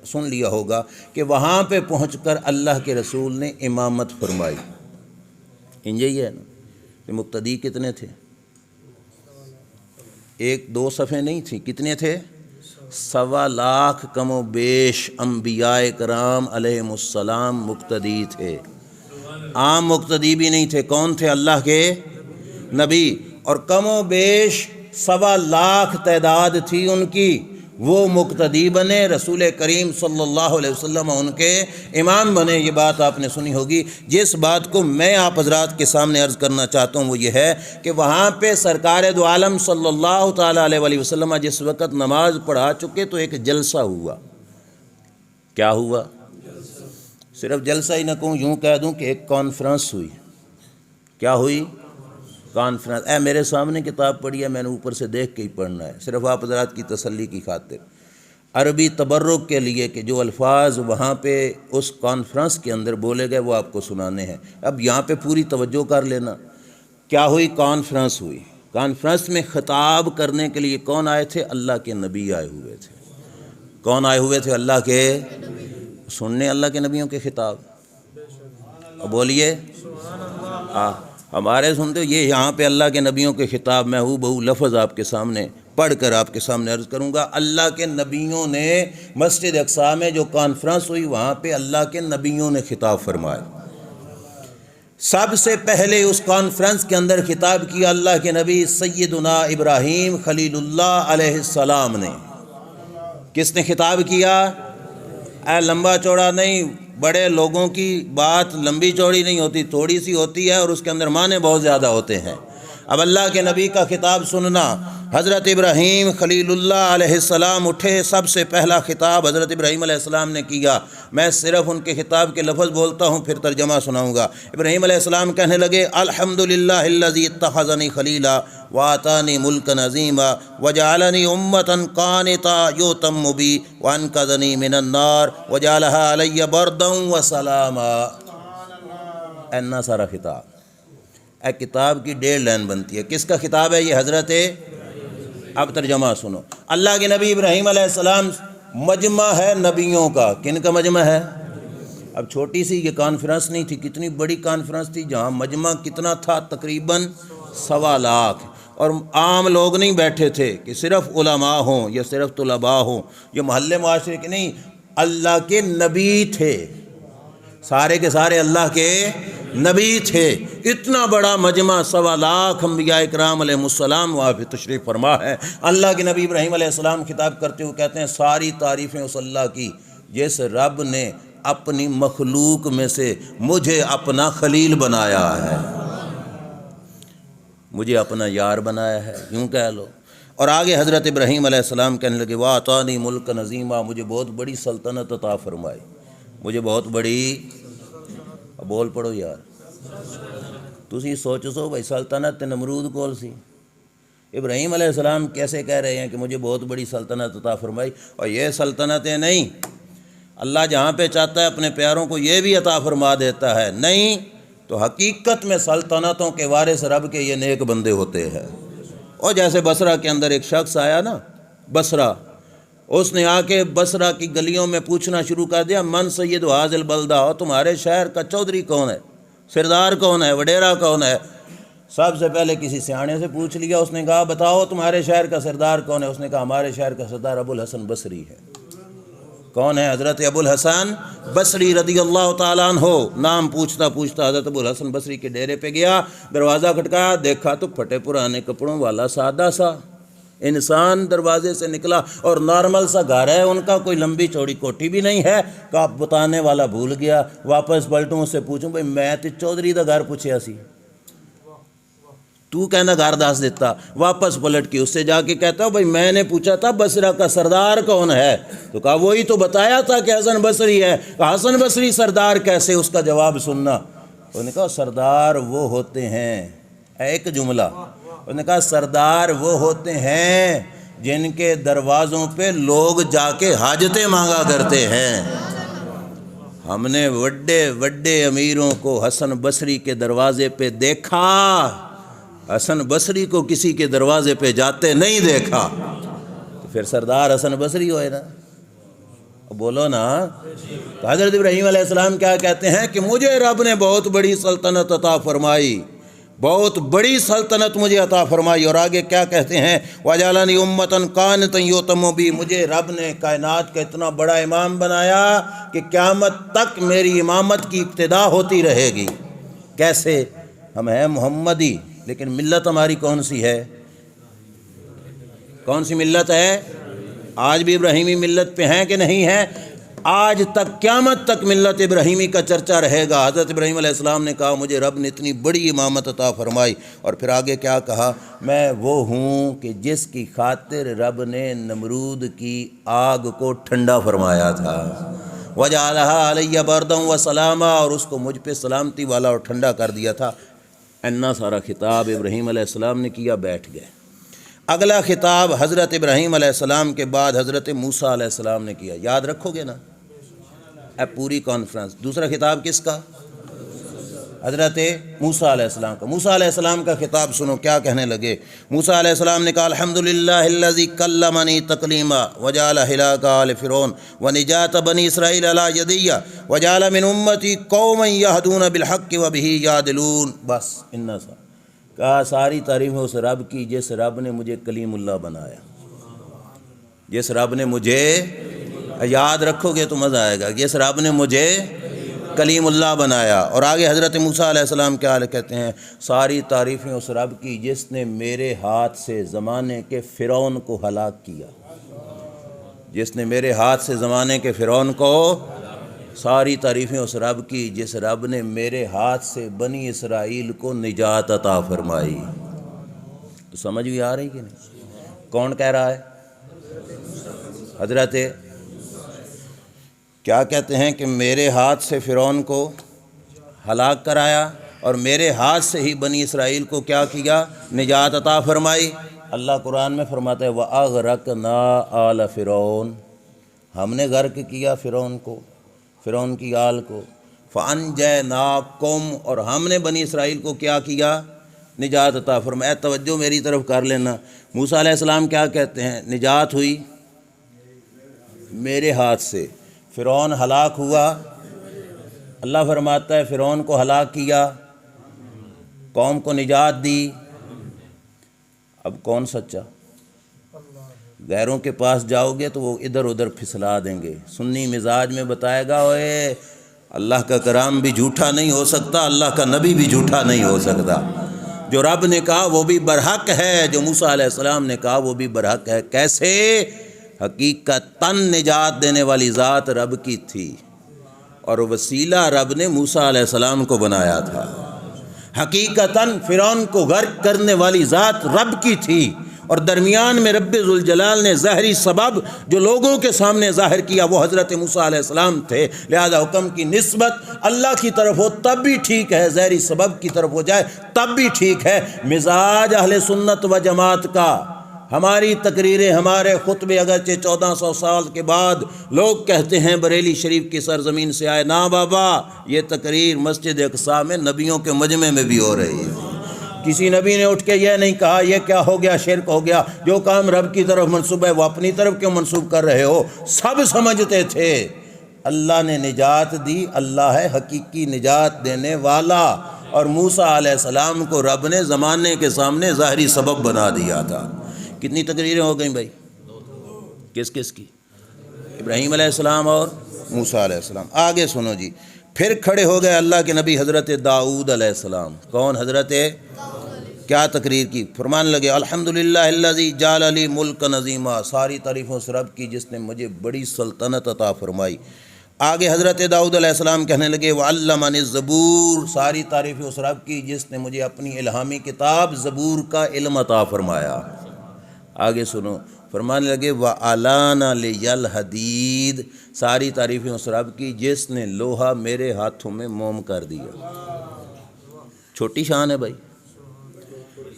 سن لیا ہوگا کہ وہاں پہ پہنچ کر اللہ کے رسول نے امامت فرمائی۔ انجی ہے نا، مقتدی کتنے تھے؟ 1-2 صفحے نہیں تھی، کتنے تھے؟ 1.25 لاکھ کم و بیش انبیاء کرام علیہم السلام مقتدی تھے۔ عام مقتدی بھی نہیں تھے، کون تھے؟ اللہ کے نبی، اور کم و بیش 1.25 لاکھ تعداد تھی ان کی، وہ مقتدی بنے، رسول کریم صلی اللہ علیہ وسلم ان کے امام بنے۔ یہ بات آپ نے سنی ہوگی۔ جس بات کو میں آپ حضرات کے سامنے عرض کرنا چاہتا ہوں وہ یہ ہے کہ وہاں پہ سرکار دو عالم صلی اللہ تعالیٰ علیہ وسلم جس وقت نماز پڑھا چکے تو ایک جلسہ ہوا۔ کیا ہوا؟ صرف جلسہ ہی نہ کہوں، یوں کہہ دوں کہ ایک کانفرنس ہوئی۔ کیا ہوئی؟ کانفرنس۔ اے میرے سامنے کتاب پڑھی ہے، میں نے اوپر سے دیکھ کے ہی پڑھنا ہے، صرف آپ حضرات کی تسلی کی خاطر۔ عربی تبرک کے لیے کہ جو الفاظ وہاں پہ اس کانفرنس کے اندر بولے گئے وہ آپ کو سنانے ہیں۔ اب یہاں پہ پوری توجہ کر لینا۔ کیا ہوئی؟ کانفرنس ہوئی۔ کانفرنس میں خطاب کرنے کے لیے کون آئے تھے؟ اللہ کے نبی آئے ہوئے تھے۔ کون آئے ہوئے تھے؟ اللہ کے، سننے اللہ کے نبیوں کے خطاب۔ بولیے ہمارے سنتے یہ یہاں پہ اللہ کے نبیوں کے خطاب، میں ہوں بہو لفظ آپ کے سامنے پڑھ کر آپ کے سامنے عرض کروں گا۔ اللہ کے نبیوں نے مسجد اقصیٰ میں جو کانفرنس ہوئی وہاں پہ اللہ کے نبیوں نے خطاب فرمایا۔ سب سے پہلے اس کانفرنس کے اندر خطاب کیا اللہ کے نبی سیدنا ابراہیم خلیل اللہ علیہ السلام نے۔ کس نے خطاب کیا؟ اے لمبا چوڑا نہیں، بڑے لوگوں کی بات لمبی چوڑی نہیں ہوتی، تھوڑی سی ہوتی ہے اور اس کے اندر معنی بہت زیادہ ہوتے ہیں۔ اب اللہ کے نبی کا خطاب سننا۔ حضرت ابراہیم خلیل اللہ علیہ السلام اٹھے، سب سے پہلا خطاب حضرت ابراہیم علیہ السلام نے کیا۔ میں صرف ان کے خطاب کے لفظ بولتا ہوں، پھر ترجمہ سناؤں گا۔ ابراہیم علیہ السلام کہنے لگے الحمدللہ الذی اتخذنی خلیلا وآتانی ملکا عظیما وجعلنی امۃ قانتا یؤتم بی وانقذنی من النار وجعلها علی بردا وسلاما۔ اینا سارا خطاب، ایک کتاب کی 1.5 لائن بنتی ہے۔ کس کا خطاب ہے یہ؟ حضرت، اب ترجمہ سنو۔ اللہ کے نبی ابراہیم علیہ السلام مجمع ہے نبیوں کا۔ کن کا مجمع ہے؟ اب چھوٹی سی یہ کانفرنس نہیں تھی، کتنی بڑی کانفرنس تھی، جہاں مجمع کتنا تھا؟ تقریباً 1.25 لاکھ۔ اور عام لوگ نہیں بیٹھے تھے کہ صرف علماء ہوں یا صرف طلباء ہوں، یہ محلے معاشرے کے نہیں، اللہ کے نبی تھے، سارے کے سارے اللہ کے نبی تھے۔ اتنا بڑا مجمع، 1.25 لاکھ انبیاء اکرام علیہ السلام وہاں پہ تشریف فرما ہے۔ اللہ کے نبی ابراہیم علیہ السلام خطاب کرتے ہوئے کہتے ہیں ساری تعریفیں اس اللہ کی جس رب نے اپنی مخلوق میں سے مجھے اپنا خلیل بنایا ہے، مجھے اپنا یار بنایا ہے، یوں کہہ لو۔ اور آگے حضرت ابراہیم علیہ السلام کہنے لگے وَأَعْطَانِي مُلْكًا عَظِيمًا، مجھے بہت بڑی سلطنت عطا فرمائی، مجھے بہت بڑی، بول پڑھو یار، تسی سوچو بھائی سلطنت نمرود کول سی، ابراہیم علیہ السلام کیسے کہہ رہے ہیں کہ مجھے بہت بڑی سلطنت عطا فرمائی؟ اور یہ سلطنتیں نہیں، اللہ جہاں پہ چاہتا ہے اپنے پیاروں کو یہ بھی عطا فرما دیتا ہے، نہیں تو حقیقت میں سلطنتوں کے وارث رب کے یہ نیک بندے ہوتے ہیں۔ اور جیسے بصرہ کے اندر ایک شخص آیا نا، بصرہ، اس نے آ کے بصرہ کی گلیوں میں پوچھنا شروع کر دیا من سید حاضر البلدہ، اور تمہارے شہر کا چودھری کون ہے، سردار کون ہے، وڈیرا کون ہے؟ سب سے پہلے کسی سیانے سے پوچھ لیا، اس نے کہا بتاؤ تمہارے شہر کا سردار کون ہے؟ اس نے کہا ہمارے شہر کا سردار ابو الحسن بصری ہے۔ کون ہے؟ حضرت ابو الحسن بصری رضی اللہ تعالیٰ عنہ۔ نام پوچھتا پوچھتا حضرت ابو الحسن بصری کے ڈیرے پہ گیا، دروازہ کھٹکایا، دیکھا تو پھٹے پرانے کپڑوں والا سادہ سا انسان دروازے سے نکلا، اور نارمل سا گھر ہے ان کا، کوئی لمبی چوڑی کوٹھی بھی نہیں ہے۔ کہا بتانے والا بھول گیا، واپس پلٹوں اس سے پوچھوں بھائی میں تے چودھری دا گھر پوچھیا سی، تو کہنا گھر دس دیتا۔ واپس پلٹ کے اس سے جا کے کہتا ہوں بھائی میں نے پوچھا تھا بصرہ کا سردار کون ہے؟ تو کہا وہی تو بتایا تھا کہ حسن بصری ہے۔ کہا حسن بصری سردار کیسے؟ اس کا جواب سننا۔ انہوں نے کہا سردار وہ ہوتے ہیں، ایک جملہ، انہوں نے کہا سردار وہ ہوتے ہیں جن کے دروازوں پہ لوگ جا کے حاجتیں مانگا کرتے ہیں۔ ہم نے بڑے بڑے امیروں کو حسن بصری کے دروازے پہ دیکھا، حسن بصری کو کسی کے دروازے پہ جاتے نہیں دیکھا، تو پھر سردار حسن بصری ہوئے نا، بولو نا۔ تو حضرت ابراہیم علیہ السلام کیا کہتے ہیں کہ مجھے رب نے بہت بڑی سلطنت عطا فرمائی، بہت بڑی سلطنت مجھے عطا فرمائی۔ اور آگے کیا کہتے ہیں وَجَعَلَنِي أُمَّةً قَانِتًا يُؤْتَمُّ بِي، مجھے رب نے کائنات کا اتنا بڑا امام بنایا کہ قیامت تک میری امامت کی ابتدا ہوتی رہے گی۔ کیسے؟ ہم ہیں محمدی، لیکن ملت ہماری کون سی ہے؟ کون سی ملت ہے؟ آج بھی ابراہیمی ملت پہ ہیں کہ نہیں ہے؟ آج تک قیامت تک ملت ابراہیمی کا چرچا رہے گا۔ حضرت ابراہیم علیہ السلام نے کہا مجھے رب نے اتنی بڑی امامت عطا فرمائی، اور پھر آگے کیا کہا میں وہ ہوں کہ جس کی خاطر رب نے نمرود کی آگ کو ٹھنڈا فرمایا تھا، وَجَعَلَهَا عَلَيَّ بَرْدًا وَسَلَامًا، اور اس کو مجھ پہ سلامتی والا اور ٹھنڈا کر دیا تھا۔ اینا سارا خطاب ابراہیم علیہ السلام نے کیا، بیٹھ گئے۔ اگلا خطاب حضرت ابراہیم علیہ السلام کے بعد حضرت موسیٰ علیہ السلام نے کیا، یاد رکھو گے نا اے پوری کانفرنس۔ دوسرا خطاب کس کا؟ حضرت موسیٰ علیہ السلام کا۔ موسیٰ علیہ السلام کا خطاب سنو کیا کہنے لگے۔ موسیٰ علیہ السلام نے کہا الحمدللہ الذی کلمنی تکلیما وجعل ہلاک آل فرعون ونجات بنی اسرائیل علی یدی وجعل من امتی قوما یہدون بالحق وبہ یعدلون۔ بس اتنا سا کہا ساری تعریف اس رب کی جس رب نے مجھے کلیم اللہ بنایا، جس رب نے مجھے، یاد رکھو گے تو مزہ آئے گا، جس رب نے مجھے کلیم اللہ بنایا۔ اور آگے حضرت موسیٰ علیہ السلام کیا کہتے ہیں ساری تعریفیں اس رب کی جس نے میرے ہاتھ سے زمانے کے فرعون کو ہلاک کیا، جس نے میرے ہاتھ سے زمانے کے فرعون کو، ساری تعریفیں اس رب کی جس رب نے میرے ہاتھ سے بنی اسرائیل کو نجات عطا فرمائی۔ تو سمجھ بھی آ رہی کہ نہیں؟ کون کہہ رہا ہے؟ حضرت کیا کہتے ہیں کہ میرے ہاتھ سے فرعون کو ہلاک کرایا اور میرے ہاتھ سے ہی بنی اسرائیل کو کیا کیا؟ نجات عطا فرمائی۔ اللہ قرآن میں فرماتا ہے وَأَغْرَقْنَا آلَ فِرْعَوْنَ، ہم نے غرق کیا فرعون کو، فرعون کی آل کو، فَأَنْجَيْنَاكُمْ، اور ہم نے بنی اسرائیل کو کیا کیا؟ نجات عطا فرمایا۔ توجہ میری طرف کر لینا، موسیٰ علیہ السلام کیا کہتے ہیں؟ نجات ہوئی میرے ہاتھ سے، فرعون ہلاک ہوا، اللہ فرماتا ہے فرعون کو ہلاک کیا، قوم کو نجات دی۔ اب کون سچا؟ غیروں کے پاس جاؤ گے تو وہ ادھر ادھر پھسلا دیں گے، سنی مزاج میں بتائے گا اوے اللہ کا کلام بھی جھوٹا نہیں ہو سکتا، اللہ کا نبی بھی جھوٹا نہیں ہو سکتا، جو رب نے کہا وہ بھی برحق ہے، جو موسیٰ علیہ السلام نے کہا وہ بھی برحق ہے۔ کیسے؟ حقیقتاً نجات دینے والی ذات رب کی تھی اور وسیلہ رب نے موسیٰ علیہ السلام کو بنایا تھا۔ حقیقتاً فرعون کو غرق کرنے والی ذات رب کی تھی اور درمیان میں رب ذوالجلال نے ظاہری سبب جو لوگوں کے سامنے ظاہر کیا وہ حضرت موسیٰ علیہ السلام تھے، لہذا حکم کی نسبت اللہ کی طرف ہو تب بھی ٹھیک ہے، ظاہری سبب کی طرف ہو جائے تب بھی ٹھیک ہے۔ مزاج اہل سنت و جماعت کا، ہماری تقریریں، ہمارے خطبے اگرچہ 1400 سال کے بعد لوگ کہتے ہیں بریلی شریف کی سرزمین سے آئے، نا بابا، یہ تقریر مسجد اقصیٰ میں نبیوں کے مجمع میں بھی ہو رہی ہے۔ کسی نبی نے اٹھ کے یہ نہیں کہا یہ کیا ہو گیا، شرک ہو گیا، جو کام رب کی طرف منسوب ہے وہ اپنی طرف کیوں منسوب کر رہے ہو؟ سب سمجھتے تھے اللہ نے نجات دی، اللہ ہے حقیقی نجات دینے والا، اور موسیٰ علیہ السلام کو رب نے زمانے کے سامنے ظاہری سبب بنا دیا تھا۔ کتنی تقریریں ہو گئیں بھائی؟ کس کس کی؟ ابراہیم علیہ السلام اور موسیٰ علیہ السلام۔ آگے سنو جی، پھر کھڑے ہو گئے اللہ کے نبی حضرت داؤد علیہ السلام۔ کون؟ حضرت کیا تقریر کی؟ فرمانے لگے الحمدللہ الذی جعل لی ملکا عظیما، ساری تعریفوں اس رب کی جس نے مجھے بڑی سلطنت عطا فرمائی۔ آگے حضرت داؤد علیہ السلام کہنے لگے وعلمنی الزبور، ساری تعریفیں اس رب کی جس نے مجھے اپنی الہامی کتاب زبور کا علم عطا فرمایا۔ آگے سنو، فرمانے لگے وَأَلَانَ لِيَ الْحَدِيدِ، ساری تعریفیں اس رب کی جس نے لوہا میرے ہاتھوں میں موم کر دیا۔ چھوٹی شان ہے بھائی،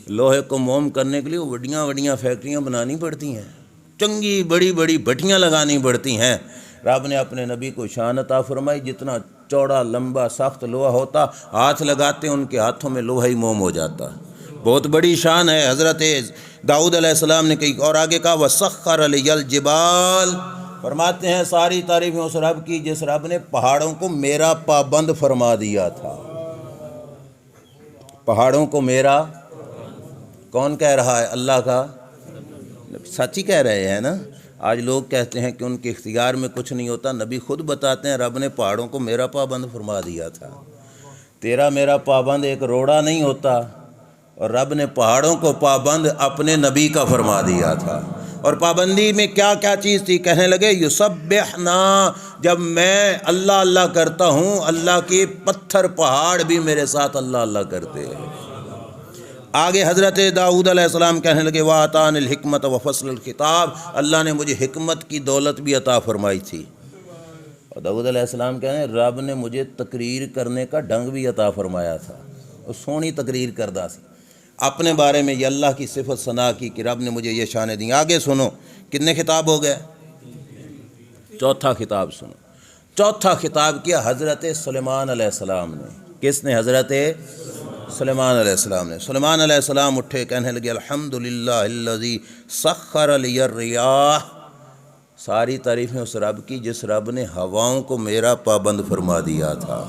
لوہے کو موم کرنے کے لیے وڈیاں وڈیاں فیکٹریاں بنانی پڑتی ہیں، چنگی بڑی بڑی بھٹیاں لگانی پڑتی ہیں۔ رب نے اپنے نبی کو شان عطا فرمائی، جتنا چوڑا لمبا سخت لوہا ہوتا ہاتھ لگاتے ان کے ہاتھوں میں لوہا ہی موم ہو جاتا۔ بہت بڑی شان ہے حضرت داؤد علیہ السلام نے کہی، اور آگے کہا وَسَخَّرَ لِيَ الْجِبَالَ، فرماتے ہیں ساری تعریفیں اس رب کی جس رب نے پہاڑوں کو میرا پابند فرما دیا تھا۔ پہاڑوں کو میرا، کون کہہ رہا ہے؟ اللہ کا سچ ہی کہہ رہے ہیں نا۔ آج لوگ کہتے ہیں کہ ان کے اختیار میں کچھ نہیں ہوتا، نبی خود بتاتے ہیں رب نے پہاڑوں کو میرا پابند فرما دیا تھا۔ تیرا میرا پابند ایک روڑا نہیں ہوتا، اور رب نے پہاڑوں کو پابند اپنے نبی کا فرما دیا تھا۔ اور پابندی میں کیا کیا چیز تھی؟ کہنے لگے یسبحنا، جب میں اللہ اللہ کرتا ہوں اللہ کے پتھر پہاڑ بھی میرے ساتھ اللہ اللہ کرتے ہیں۔ آگے حضرت داؤد علیہ السلام کہنے لگے وَآتَانِ الْحِکْمَةَ وَفَصْلَ الْخِطَابِ، اللہ نے مجھے حکمت کی دولت بھی عطا فرمائی تھی۔ اور داؤد علیہ السلام کہنے ہیں رب نے مجھے تقریر کرنے کا ڈھنگ بھی عطا فرمایا تھا، وہ سونی تقریر کردہ سی۔ اپنے بارے میں یہ اللہ کی صفت ثنا کی کہ رب نے مجھے یہ شانیں دیں۔ آگے سنو، کتنے خطاب ہو گئے؟ چوتھا خطاب سنو۔ چوتھا خطاب کیا حضرت سلیمان علیہ السلام نے۔ کس نے؟ حضرت سلیمان علیہ السلام نے۔ سلیمان علیہ السلام اٹھے، کہنے لگے الحمدللہ الذی سخر لی الریاح، ساری تعریفیں اس رب کی جس رب نے ہواؤں کو میرا پابند فرما دیا تھا۔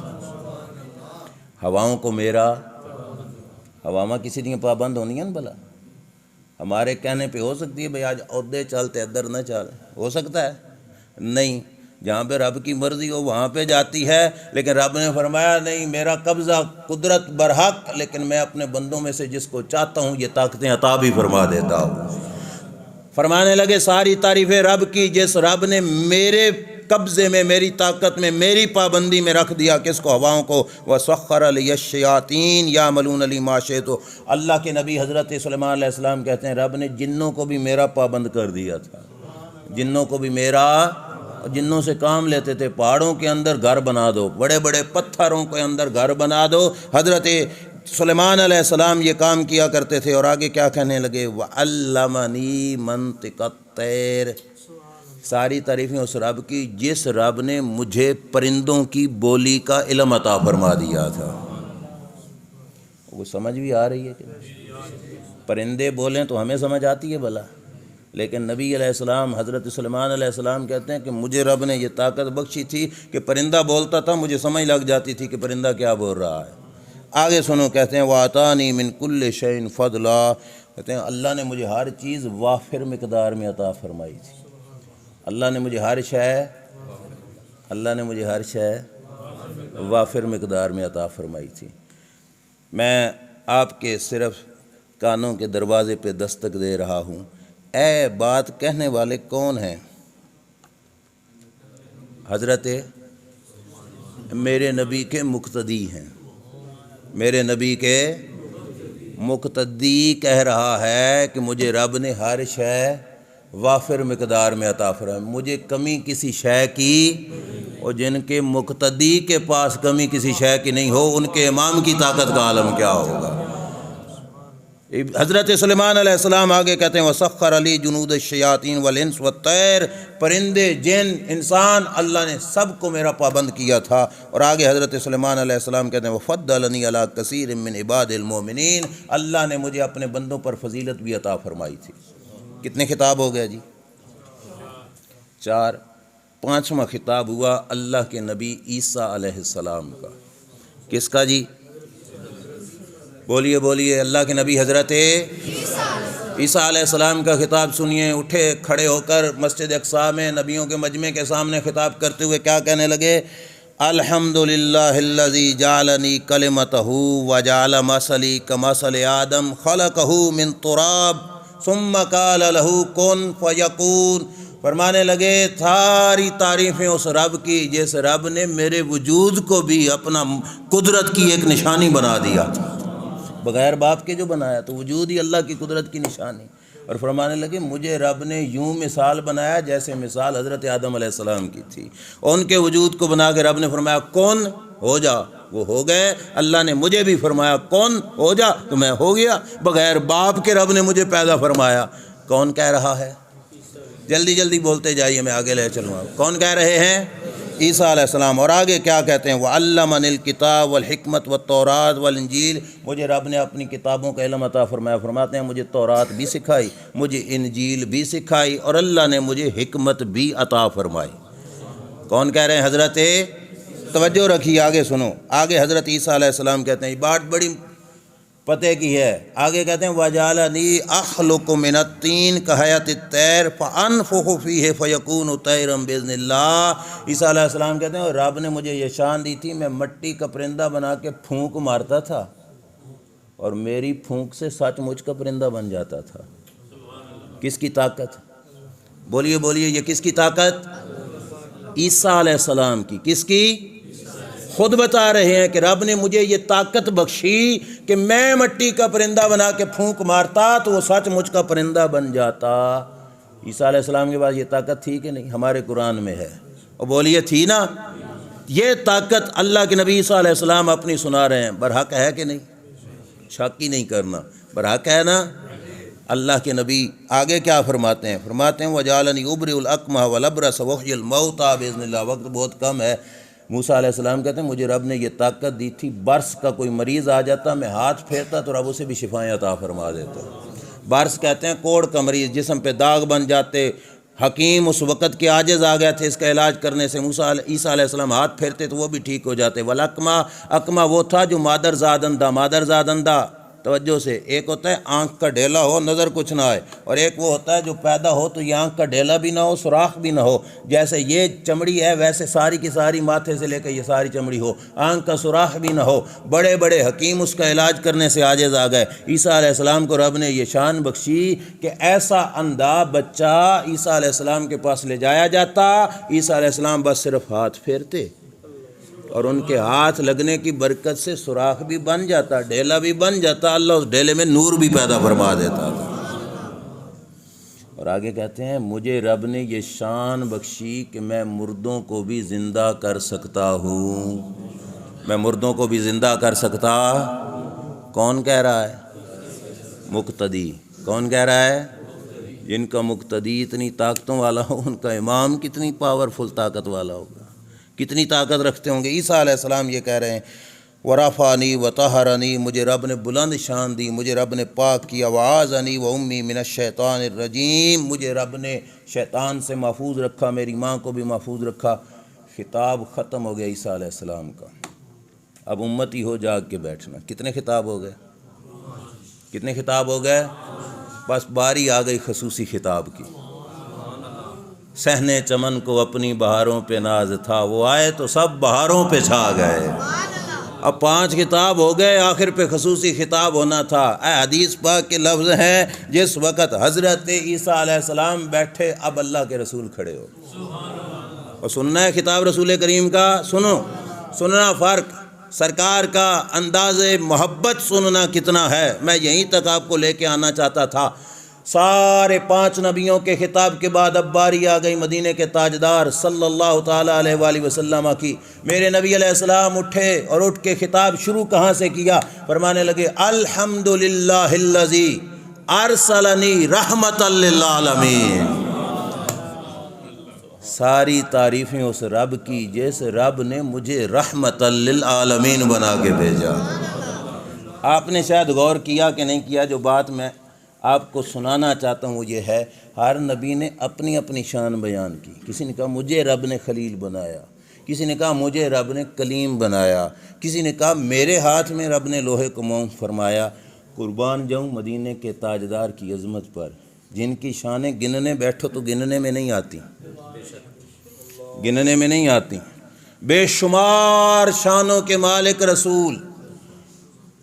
ہواؤں کو میرا، ہواواں کسی دن پابند ہونی ہیں نا بھلا؟ ہمارے کہنے پہ ہو سکتی ہے بھئی آج عہدے چلتے ادھر نہ چل، ہو سکتا ہے؟ نہیں، جہاں پہ رب کی مرضی ہو وہاں پہ جاتی ہے، لیکن رب نے فرمایا نہیں، میرا قبضہ قدرت برحق، لیکن میں اپنے بندوں میں سے جس کو چاہتا ہوں یہ طاقتیں عطا بھی فرما دیتا ہوں۔ فرمانے لگے ساری تعریفیں رب کی جس رب نے میرے قبضے میں، میری طاقت میں، میری پابندی میں رکھ دیا۔ کس کو؟ ہواؤں کو۔ وَسَخَّرَ لِيَ الشَّيَاطِينَ يَعْمَلُونَ لِي مَا شِئْتُ۔ اللہ کے نبی حضرت سلیمان علیہ السلام کہتے ہیں رب نے جنوں کو بھی میرا پابند کر دیا تھا، جنوں کو بھی میرا، جنوں سے کام لیتے تھے، پہاڑوں کے اندر گھر بنا دو، بڑے بڑے پتھروں کے اندر گھر بنا دو۔ حضرت سلیمان علیہ السلام یہ کام کیا کرتے تھے۔ اور آگے کیا کہنے لگے؟ وَعَلَّمَنِي مَنطِقَ الطَّيْرِ۔ ساری تعریفیں اس رب کی جس رب نے مجھے پرندوں کی بولی کا علم عطا فرما دیا تھا۔ وہ سمجھ بھی آ رہی ہے کہ پرندے بولیں تو ہمیں سمجھ آتی ہے بھلا، لیکن نبی علیہ السلام حضرت سلیمان علیہ السلام کہتے ہیں کہ مجھے رب نے یہ طاقت بخشی تھی کہ پرندہ بولتا تھا، مجھے سمجھ لگ جاتی تھی کہ پرندہ کیا بول رہا ہے۔ آگے سنو، کہتے ہیں وَآتَانِي مِن كُلِّ شَيْءٍ فَضْلًا۔ کہتے ہیں اللہ نے مجھے ہر چیز وافر مقدار میں عطا فرمائی تھی۔ اللہ نے مجھے ہر شے وافر مقدار میں عطا فرمائی تھی۔ میں آپ کے صرف کانوں کے دروازے پہ دستک دے رہا ہوں۔ اے بات کہنے والے کون ہیں؟ حضرت میرے نبی کے مقتدی ہیں، میرے نبی کے مقتدی کہہ رہا ہے کہ مجھے رب نے ہر شے وافر مقدار میں عطا فرمائی، مجھے کمی کسی شے کی، اور جن کے مقتدی کے پاس کمی کسی شے کی نہیں ہو ان کے امام کی طاقت کا عالم کیا ہوگا۔ حضرت سلیمان علیہ السلام آگے کہتے ہیں وَسَخَّرَ لِي جُنُودَ الشَّيَاطِينِ وَالْإِنسِ وَالطَّيْرِ۔ پرندے، جن، انسان، اللہ نے سب کو میرا پابند کیا تھا۔ اور آگے حضرت سلیمان علیہ السلام کہتے ہیں وَفَضَّلَنِي عَلَىٰ كَثِيرٍ مِّنْ عِبَادِ الْمُؤْمِنِينَ۔ اللہ نے مجھے اپنے بندوں پر فضیلت بھی عطا فرمائی تھی۔ کتنے خطاب ہو گیا جی؟ 4۔ 5واں خطاب ہوا اللہ کے نبی عیسیٰ علیہ السلام کا۔ کس کا جی؟ بولیے بولیے، اللہ کے نبی حضرت عیسیٰ علیہ السلام کا خطاب سنیے۔ اٹھے کھڑے ہو کر مسجد اقصیٰ میں نبیوں کے مجمع کے سامنے خطاب کرتے ہوئے کیا کہنے لگے؟ الحمدللہ الذی جعلنی کلمتہ وجعل مثلی کمثل آدم خلقہ من تراب ثم قال لہ کن فیکون۔ فرمانے لگے ساری تعریفیں اس رب کی جس رب نے میرے وجود کو بھی اپنا قدرت کی ایک نشانی بنا دیا تھا، بغیر باپ کے جو بنایا تو وجود ہی اللہ کی قدرت کی نشانی۔ اور فرمانے لگے مجھے رب نے یوں مثال بنایا جیسے مثال حضرت آدم علیہ السلام کی تھی، ان کے وجود کو بنا کے رب نے فرمایا کون ہو جا، وہ ہو گئے۔ اللہ نے مجھے بھی فرمایا کون ہو جا، تو میں ہو گیا۔ بغیر باپ کے رب نے مجھے پیدا فرمایا۔ کون کہہ رہا ہے؟ جلدی جلدی بولتے جائیے، میں آگے لے چلوں گا۔ کون کہہ رہے ہیں؟ عیسیٰ علیہ السلام۔ اور آگے کیا کہتے ہیں؟ وَعَلَّمَنِ الْكِتَابَ وَالْحِكْمَةَ وَالتَّوْرَاةَ وَالْإِنْجِيلَ۔ مجھے رب نے اپنی کتابوں کا علم عطا فرمایا۔ فرماتے ہیں مجھے تورات بھی سکھائی، مجھے انجیل بھی سکھائی، اور اللہ نے مجھے حکمت بھی عطا فرمائی۔ کون کہہ رہے ہیں؟ حضرت، توجہ رکھیے، آگے سنو۔ آگے حضرت عیسیٰ علیہ السلام کہتے ہیں یہ بات بڑی پتہ کی ہے۔ آگے کہتے ہیں وَجَعَلَنِي أَخْلُقُ مِنَ الطِّينِ كَحَيَاةِ الطَّيْرِ فَأَنفُخُ فِيهِ فَيَكُونُ طَيْرًا بِإِذْنِ اللَّهِ۔ عیسیٰ علیہ السلام کہتے ہیں اور رب نے مجھے یہ شان دی تھی، میں مٹی کا پرندہ بنا کے پھونک مارتا تھا اور میری پھونک سے سچ مچ کا پرندہ بن جاتا تھا۔ کس کی طاقت؟ بولیے بولیے، یہ کس کی طاقت؟ عیسیٰ علیہ السلام کی۔ کس کی؟ خود بتا رہے ہیں کہ رب نے مجھے یہ طاقت بخشی کہ میں مٹی کا پرندہ بنا کے پھونک مارتا تو وہ سچ مچ کا پرندہ بن جاتا۔ عیسیٰ علیہ السلام کے پاس یہ طاقت تھی کہ نہیں؟ ہمارے قرآن میں ہے، اور بولیے تھی نا؟ یہ طاقت اللہ کے نبی عیسیٰ علیہ السلام اپنی سنا رہے ہیں، برحق ہے کہ نہیں؟ شک ہی نہیں کرنا، برحق ہے نا؟ اللہ کے نبی آگے کیا فرماتے ہیں؟ فرماتے ہیں وَجَعَلَنِي أُبْرِئُ الْأَكْمَحَ وَالْأَبْرَصَ وَأُحْيِي الْمَوْتَىٰ بِإِذْنِ اللَّهِ۔ وقت بہت کم ہے۔ موسیٰ علیہ السلام کہتے ہیں مجھے رب نے یہ طاقت دی تھی، برس کا کوئی مریض آ جاتا میں ہاتھ پھیرتا تو رب اسے بھی شفائیں عطا فرما دیتا۔ برس کہتے ہیں کوڑ کا مریض، جسم پہ داغ بن جاتے، حکیم اس وقت کے عاجز آ گئے تھے اس کا علاج کرنے سے، عیسیٰ علیہ السلام ہاتھ پھیرتے تو وہ بھی ٹھیک ہو جاتے۔ وَالْأَكْمَحَ، اکما وہ تھا جو مادر زاد اندھا توجہ سے، ایک ہوتا ہے آنکھ کا ڈھیلا ہو نظر کچھ نہ آئے، اور ایک وہ ہوتا ہے جو پیدا ہو تو یہ آنکھ کا ڈھیلا بھی نہ ہو سوراخ بھی نہ ہو، جیسے یہ چمڑی ہے ویسے ساری کی ساری ماتھے سے لے کے یہ ساری چمڑی ہو، آنکھ کا سوراخ بھی نہ ہو۔ بڑے بڑے حکیم اس کا علاج کرنے سے عاجز آ گئے۔ عیسیٰ علیہ السلام کو رب نے یہ شان بخشی کہ ایسا اندھا بچہ عیسیٰ علیہ السلام کے پاس لے جایا جاتا، عیسیٰ علیہ السلام بس صرف ہاتھ پھیرتے اور ان کے ہاتھ لگنے کی برکت سے سوراخ بھی بن جاتا، ڈھیلا بھی بن جاتا، اللہ اس ڈھیلے میں نور بھی پیدا فرما دیتا تھا۔ اور آگے کہتے ہیں مجھے رب نے یہ شان بخشی کہ میں مردوں کو بھی زندہ کر سکتا ہوں، میں مردوں کو بھی زندہ کر سکتا۔ کون کہہ رہا ہے؟ مقتدی۔ کون کہہ رہا ہے؟ جن کا مقتدی اتنی طاقتوں والا ہو، ان کا امام کتنی پاورفل طاقت والا ہوگا، کتنی طاقت رکھتے ہوں گے۔ عیسیٰ علیہ السلام یہ کہہ رہے ہیں ورفعنی وطہرنی، مجھے رب نے بلند شان دی، مجھے رب نے پاک کیا، وعاذنی وامی من الشیطان الرجیم، مجھے رب نے شیطان سے محفوظ رکھا، میری ماں کو بھی محفوظ رکھا۔ خطاب ختم ہو گیا عیسیٰ علیہ السلام کا، اب امتی ہو جاگ کے بیٹھنا۔ کتنے خطاب ہو گئے؟ کتنے خطاب ہو گئے؟ بس باری آ گئی خصوصی خطاب کی۔ صحنے چمن کو اپنی بہاروں پہ ناز تھا، وہ آئے تو سب بہاروں پہ چھا گئے۔ اب 5 خطاب ہو گئے، آخر پہ خصوصی خطاب ہونا تھا۔ اے حدیث پاک کے لفظ ہیں جس وقت حضرت عیسیٰ علیہ السلام بیٹھے اب اللہ کے رسول کھڑے ہو، اور سننا ہے خطاب رسول کریم کا، سننا فرق، سرکار کا انداز محبت سننا کتنا ہے، میں یہیں تک آپ کو لے کے آنا چاہتا تھا۔ سارے 5 نبیوں کے خطاب کے بعد اب باری آ گئی مدینے کے تاجدار صلی اللہ تعالیٰ علیہ وآلہ وسلم کی۔ میرے نبی علیہ السلام اٹھے اور اٹھ کے خطاب شروع کہاں سے کیا؟ فرمانے لگے الحمدللہ الذی ارسلنی رحمۃ للعالمین، ساری تعریفیں اس رب کی جس رب نے مجھے رحمۃ للعالمین بنا کے بھیجا۔ آپ نے شاید غور کیا کہ نہیں کیا، جو بات میں آپ کو سنانا چاہتا ہوں یہ ہے، ہر نبی نے اپنی اپنی شان بیان کی۔ کسی نے کہا مجھے رب نے خلیل بنایا، کسی نے کہا مجھے رب نے کلیم بنایا، کسی نے کہا میرے ہاتھ میں رب نے لوہے کو موم فرمایا۔ قربان جاؤں مدینے کے تاجدار کی عظمت پر، جن کی شانیں گننے بیٹھو تو گننے میں نہیں آتی، گننے میں نہیں آتی۔ بے شمار شانوں کے مالک رسول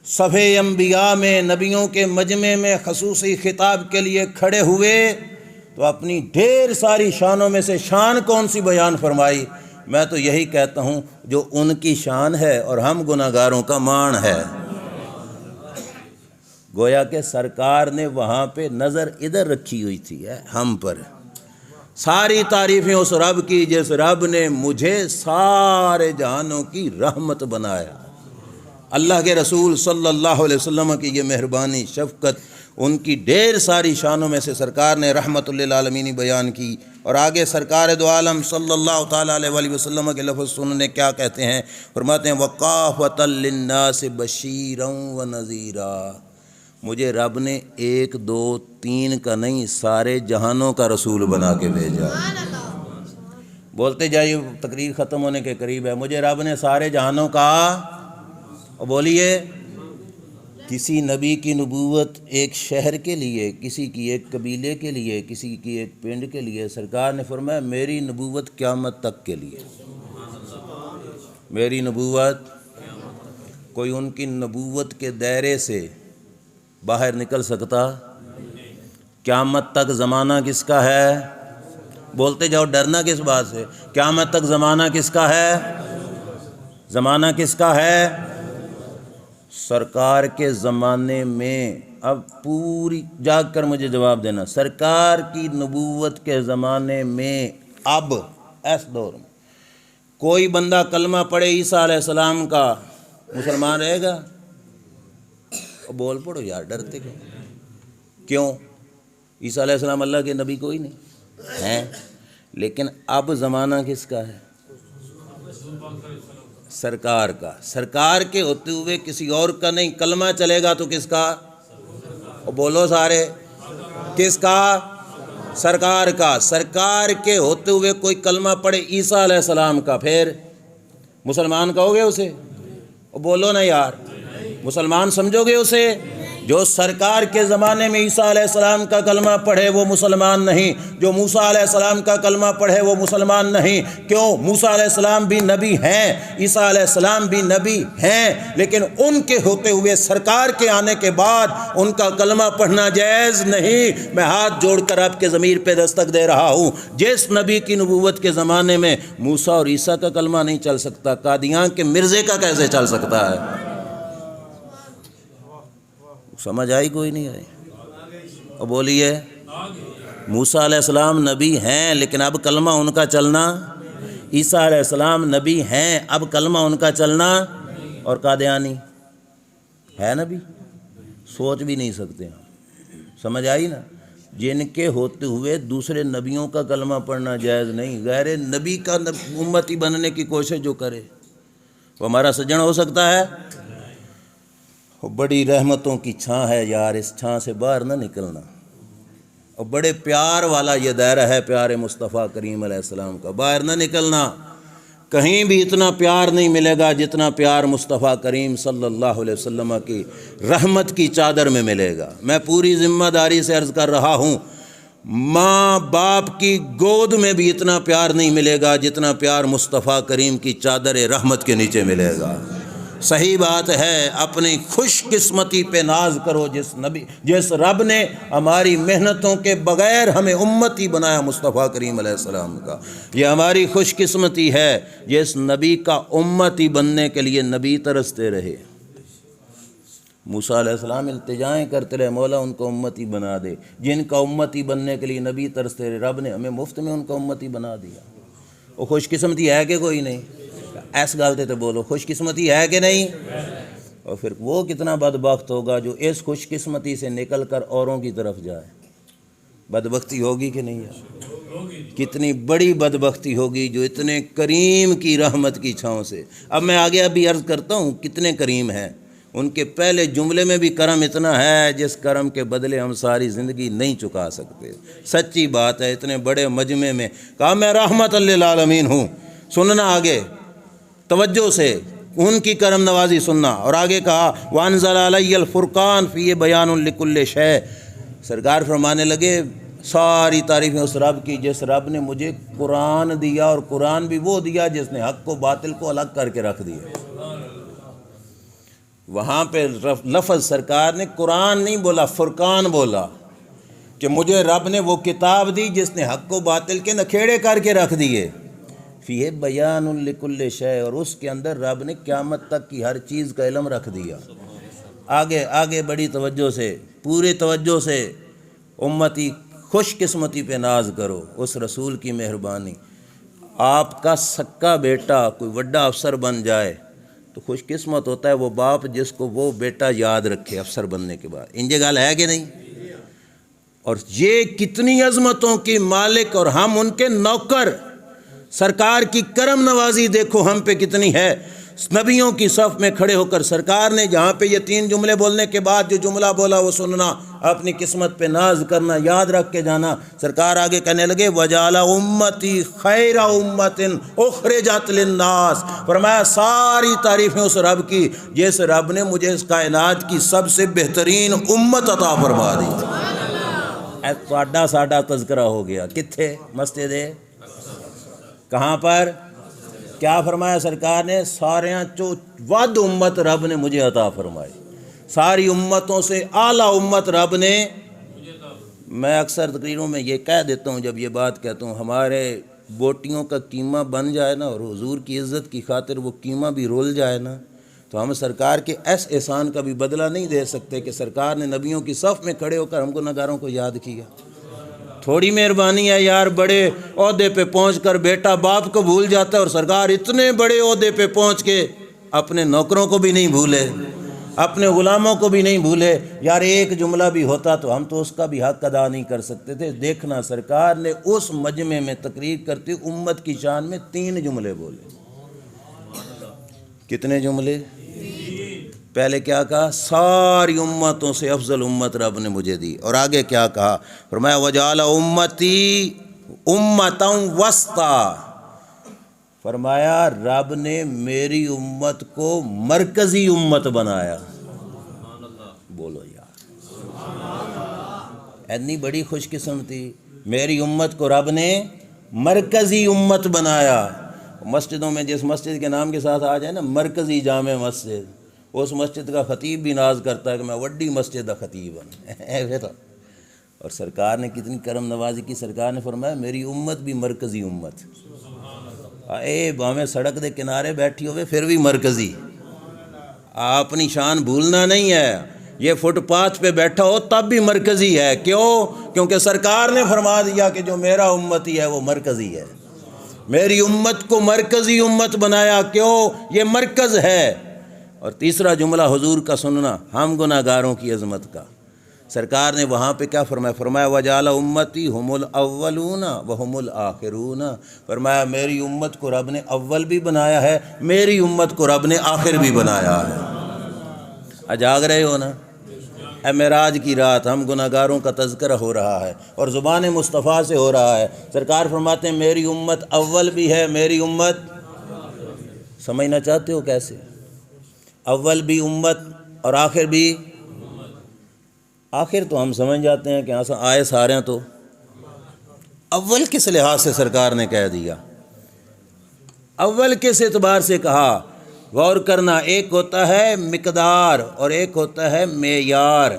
صفِ انبیاء میں، نبیوں کے مجمع میں خصوصی خطاب کے لیے کھڑے ہوئے تو اپنی ڈھیر ساری شانوں میں سے شان کون سی بیان فرمائی؟ میں تو یہی کہتا ہوں جو ان کی شان ہے اور ہم گناہگاروں کا مان ہے۔ گویا کہ سرکار نے وہاں پہ نظر ادھر رکھی ہوئی تھی ہم پر۔ ساری تعریفیں اس رب کی جس رب نے مجھے سارے جہانوں کی رحمت بنایا۔ اللہ کے رسول صلی اللہ علیہ وسلم کی یہ مہربانی شفقت، ان کی ڈھیر ساری شانوں میں سے سرکار نے رحمت للعالمین بیان کی۔ اور آگے سرکار دو عالم صلی اللہ تعالیٰ علیہ وآلہ وسلم کے لفظ سننے کیا کہتے ہیں؟ فرماتے ہیں وَقَافَةً لِلنَّاسِ بَشِيرًا وَنَذِيرًا، مجھے رب نے 1 2 3 کا نہیں سارے جہانوں کا رسول بنا کے بھیجا۔ بولتے جائیے، تقریر ختم ہونے کے قریب ہے۔ مجھے رب نے سارے جہانوں کا، اور بولیے، کسی نبی کی نبوت ایک شہر کے لیے، کسی کی ایک قبیلے کے لیے، کسی کی ایک پنڈ کے لیے، سرکار نے فرمایا میری نبوت قیامت تک کے لیے، میری نبوت۔ کوئی ان کی نبوت کے دائرے سے باہر نکل سکتا؟ قیامت تک زمانہ کس کا ہے؟ بولتے جاؤ، ڈرنا کس بات سے؟ قیامت تک زمانہ کس کا ہے؟ زمانہ کس کا ہے؟ سرکار کے زمانے میں، اب پوری جاگ کر مجھے جواب دینا، سرکار کی نبوت کے زمانے میں اب اس دور میں کوئی بندہ کلمہ پڑھے عیسیٰ علیہ السلام کا، مسلمان رہے گا؟ بول پڑو یار، ڈرتے کیوں؟ عیسیٰ علیہ السلام اللہ کے نبی کوئی نہیں ہیں، لیکن اب زمانہ کس کا ہے؟ سرکار کا۔ سرکار کے ہوتے ہوئے کسی اور کا نہیں، کلمہ چلے گا تو کس کا؟ بولو سارے، کس کا؟ سرکار کا۔ سرکار کے ہوتے ہوئے کوئی کلمہ پڑھے عیسیٰ علیہ السلام کا، پھر مسلمان کہو گے اسے؟ بولو نا یار، مسلمان سمجھو گے اسے؟ جو سرکار کے زمانے میں عیسیٰ علیہ السلام کا کلمہ پڑھے وہ مسلمان نہیں، جو موسیٰ علیہ السلام کا کلمہ پڑھے وہ مسلمان نہیں۔ کیوں؟ موسیٰ علیہ السلام بھی نبی ہیں، عیسیٰ علیہ السلام بھی نبی ہیں، لیکن ان کے ہوتے ہوئے سرکار کے آنے کے بعد ان کا کلمہ پڑھنا جائز نہیں۔ میں ہاتھ جوڑ کر آپ کے ضمیر پہ دستک دے رہا ہوں، جس نبی کی نبوت کے زمانے میں موسیٰ اور عیسیٰ کا کلمہ نہیں چل سکتا، قادیان کے مرزے کا کیسے چل سکتا ہے؟ سمجھ آئی؟ کوئی نہیں آئی؟ اور بولیے، موسیٰ علیہ السلام نبی ہیں لیکن اب کلمہ ان کا چلنا، عیسیٰ علیہ السلام نبی ہیں اب کلمہ ان کا چلنا، اور قادیانی ہے نبی؟ سوچ بھی نہیں سکتے ہم۔ سمجھ آئی نا؟ جن کے ہوتے ہوئے دوسرے نبیوں کا کلمہ پڑھنا جائز نہیں، غیر نبی کا امتی بننے کی کوشش جو کرے وہ ہمارا سجن ہو سکتا ہے؟ بڑی رحمتوں کی چھاں ہے یار، اس چھاں سے باہر نہ نکلنا، اور بڑے پیار والا یہ دائرہ ہے پیارے مصطفیٰ کریم علیہ السلام کا، باہر نہ نکلنا۔ کہیں بھی اتنا پیار نہیں ملے گا جتنا پیار مصطفیٰ کریم صلی اللہ علیہ وسلم کی رحمت کی چادر میں ملے گا۔ میں پوری ذمہ داری سے عرض کر رہا ہوں، ماں باپ کی گود میں بھی اتنا پیار نہیں ملے گا جتنا پیار مصطفیٰ کریم کی چادر رحمت کے نیچے ملے گا۔ صحیح بات ہے، اپنی خوش قسمتی پہ ناز کرو جس رب نے ہماری محنتوں کے بغیر ہمیں امتی بنایا مصطفیٰ کریم علیہ السلام کا، یہ ہماری خوش قسمتی ہے۔ جس نبی کا امتی بننے کے لیے نبی ترستے رہے، موسیٰ علیہ السلام التجائیں کرتے رہے، مولا ان کو امتی بنا دے۔ جن کا امتی بننے کے لیے نبی ترستے رہے، رب نے ہمیں مفت میں ان کا امتی بنا دیا۔ وہ خوش قسمتی ہے کہ کوئی نہیں؟ ایس گالتے تو بولو، خوش قسمتی ہے کہ نہیں؟ اور پھر وہ کتنا بدبخت ہوگا جو اس خوش قسمتی سے نکل کر اوروں کی طرف جائے۔ بدبختی ہوگی کہ نہیں ہے؟ کتنی بڑی بدبختی ہوگی جو اتنے کریم کی رحمت کی چھاؤں سے۔ اب میں آگے ابھی عرض کرتا ہوں کتنے کریم ہیں، ان کے پہلے جملے میں بھی کرم اتنا ہے جس کرم کے بدلے ہم ساری زندگی نہیں چکا سکتے۔ سچی بات ہے، اتنے بڑے مجمع میں کہا میں رحمت للعالمین ہوں۔ سننا آگے توجہ سے، ان کی کرم نوازی سننا، اور آگے کہا وانزل علی الفرقان فی بیان لکل شیء۔ سرکار فرمانے لگے ساری تعریفیں اس رب کی جس رب نے مجھے قرآن دیا، اور قرآن بھی وہ دیا جس نے حق کو باطل کو الگ کر کے رکھ دیا۔ وہاں پہ لفظ سرکار نے قرآن نہیں بولا، فرقان بولا، کہ مجھے رب نے وہ کتاب دی جس نے حق و باطل کے نکھیڑے کر کے رکھ دیے۔ فیہ بیان لکل شیء، اور اس کے اندر رب نے قیامت تک کی ہر چیز کا علم رکھ دیا۔ آگے بڑی توجہ سے، پورے توجہ سے، امتی خوش قسمتی پہ ناز کرو، اس رسول کی مہربانی۔ آپ کا سکا بیٹا کوئی بڑا افسر بن جائے تو خوش قسمت ہوتا ہے وہ باپ جس کو وہ بیٹا یاد رکھے افسر بننے کے بعد۔ انجے گال ہے کہ نہیں؟ اور یہ کتنی عظمتوں کی مالک اور ہم ان کے نوکر، سرکار کی کرم نوازی دیکھو ہم پہ کتنی ہے۔ نبیوں کی صف میں کھڑے ہو کر سرکار نے جہاں پہ یہ 3 جملے بولنے کے بعد جو جملہ بولا وہ سننا، اپنی قسمت پہ ناز کرنا، یاد رکھ کے جانا۔ سرکار آگے کہنے لگے وَجَعَلَ أُمَّتِي خَيْرَ أُمَّةٍ أُخْرِجَتْ لِلنَّاسِ، فرمایا ساری تعریفیں اس رب کی جس رب نے مجھے اس کائنات کی سب سے بہترین امت عطا فرما دی۔ ساڈا ساڈا تذکرہ ہو گیا، کتھے؟ مسجد کہاں پر؟ کیا فرمایا سرکار نے؟ ساریاں چو ود امت رب نے مجھے عطا فرمائی، ساری امتوں سے اعلیٰ امت رب نے۔ میں اکثر تقریروں میں یہ کہہ دیتا ہوں، جب یہ بات کہتا ہوں، ہمارے بوٹیوں کا قیمہ بن جائے نا اور حضور کی عزت کی خاطر وہ قیمہ بھی رول جائے نا، تو ہم سرکار کے اس احسان کا بھی بدلہ نہیں دے سکتے کہ سرکار نے نبیوں کی صف میں کھڑے ہو کر ہم گنہگاروں کو یاد کیا۔ تھوڑی مہربانی ہے یار، بڑے عہدے پہ پہنچ کر بیٹا باپ کو بھول جاتا ہے، اور سرکار اتنے بڑے عہدے پہ پہنچ کے اپنے نوکروں کو بھی نہیں بھولے، اپنے غلاموں کو بھی نہیں بھولے۔ یار ایک جملہ بھی ہوتا تو ہم تو اس کا بھی حق ادا نہیں کر سکتے تھے۔ دیکھنا سرکار نے اس مجمع میں تقریر کرتے امت کی شان میں 3 جملے بولے۔ کتنے جملے؟ پہلے کیا کہا؟ ساری امتوں سے افضل امت رب نے مجھے دی، اور آگے کیا کہا؟ فرمایا وَجَعَلَ أُمَّتِي أُمَّةً وَسْطًا، فرمایا رب نے میری امت کو مرکزی امت بنایا۔ بولو یار، اتنی بڑی خوش قسمتی، میری امت کو رب نے مرکزی امت بنایا۔ مسجدوں میں جس مسجد کے نام کے ساتھ آ جائے نا مرکزی جامع مسجد، اس مسجد کا خطیب بھی ناز کرتا ہے کہ میں وڈی مسجد کا خطیب ہوں۔ اور سرکار نے کتنی کرم نوازی کی، سرکار نے فرمایا میری امت بھی مرکزی امت، اے باویں سڑک دے کنارے بیٹھی ہوئے پھر بھی مرکزی، اپنی شان بھولنا نہیں ہے، یہ فٹ پاتھ پہ بیٹھا ہو تب بھی مرکزی ہے۔ کیوں؟ کیونکہ سرکار نے فرما دیا کہ جو میرا امتی ہے وہ مرکزی ہے، میری امت کو مرکزی امت بنایا، کیوں؟ یہ مرکز ہے۔ اور تیسرا جملہ حضور کا سننا ہم گناہ گاروں کی عظمت کا، سرکار نے وہاں پہ کیا فرمایا؟ فرمایا وجعل امتی ہم الاولون وہم الآخرون، فرمایا میری امت کو رب نے اول بھی بنایا ہے، میری امت کو رب نے آخر بھی بنایا ہے۔ جاگ رہے ہو نا؟ اے معراج کی رات ہم گناہ گاروں کا تذکرہ ہو رہا ہے اور زبان مصطفیٰ سے ہو رہا ہے۔ سرکار فرماتے ہیں میری امت اول بھی ہے، میری امت، سمجھنا چاہتے ہو کیسے؟ اول بھی امت اور آخر بھی۔ آخر تو ہم سمجھ جاتے ہیں کہ آئے سارے ہیں، تو اول کس لحاظ سے سرکار نے کہہ دیا؟ اول کس اعتبار سے کہا؟ غور کرنا، ایک ہوتا ہے مقدار اور ایک ہوتا ہے معیار،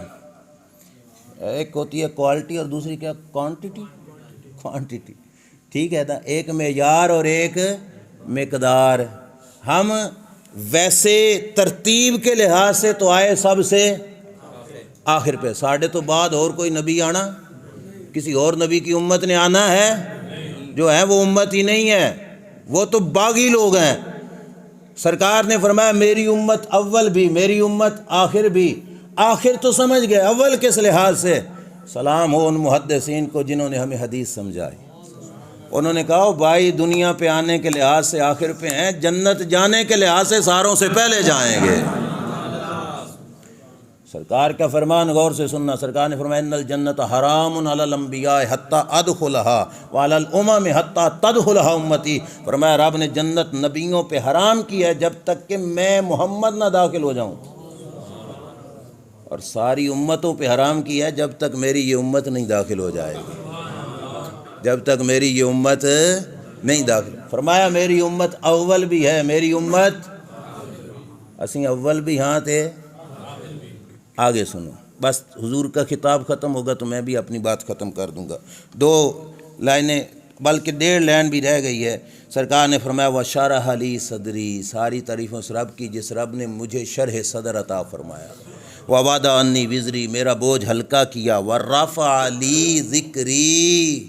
ایک ہوتی ہے کوالٹی اور دوسری کیا؟ کوانٹٹی، ٹھیک ہے نا؟ ایک معیار اور ایک مقدار۔ ہم ویسے ترتیب کے لحاظ سے تو آئے سب سے آخر پہ، ساڑھے تو بعد اور کوئی نبی آنا، کسی اور نبی کی امت نے آنا ہے؟ جو ہے وہ امت ہی نہیں ہے، وہ تو باغی لوگ ہیں۔ سرکار نے فرمایا میری امت اول بھی، میری امت آخر بھی۔ آخر تو سمجھ گئے، اول کس لحاظ سے؟ سلام ہو ان محدثین کو جنہوں نے ہمیں حدیث سمجھائی۔ انہوں نے کہا بھائی دنیا پہ آنے کے لحاظ سے آخر پہ ہیں، جنت جانے کے لحاظ سے ساروں سے پہلے جائیں گے۔ سرکار کا فرمان غور سے سننا، سرکار نے فرمایا ان الجنت حرام علی الانبیاء حتی ادخلھا وعلی الامم حتی تدخلھا امتی، فرمایا رب نے جنت نبیوں پہ حرام کی ہے جب تک کہ میں محمد نہ داخل ہو جاؤں، اور ساری امتوں پہ حرام کی ہے جب تک میری یہ امت نہیں داخل ہو جائے گی، جب تک میری یہ امت نہیں داخل۔ فرمایا میری امت اول بھی ہے، میری امت، اسی اول بھی ہاں تھے۔ آگے سنو، بس حضور کا خطاب ختم ہوگا تو میں بھی اپنی بات ختم کر دوں گا، 2 لائنیں بلکہ 1.5 لائن بھی رہ گئی ہے۔ سرکار نے فرمایا وَشَرَحَ لِي صَدْرِي، ساری تعریفیں اس رب کی جس رب نے مجھے شرح صدر عطا فرمایا، وَوَضَعَ عَنِّي وِزْرِي، میرا بوجھ ہلکا کیا، وَرَفَعَ لِي ذِكْرِي،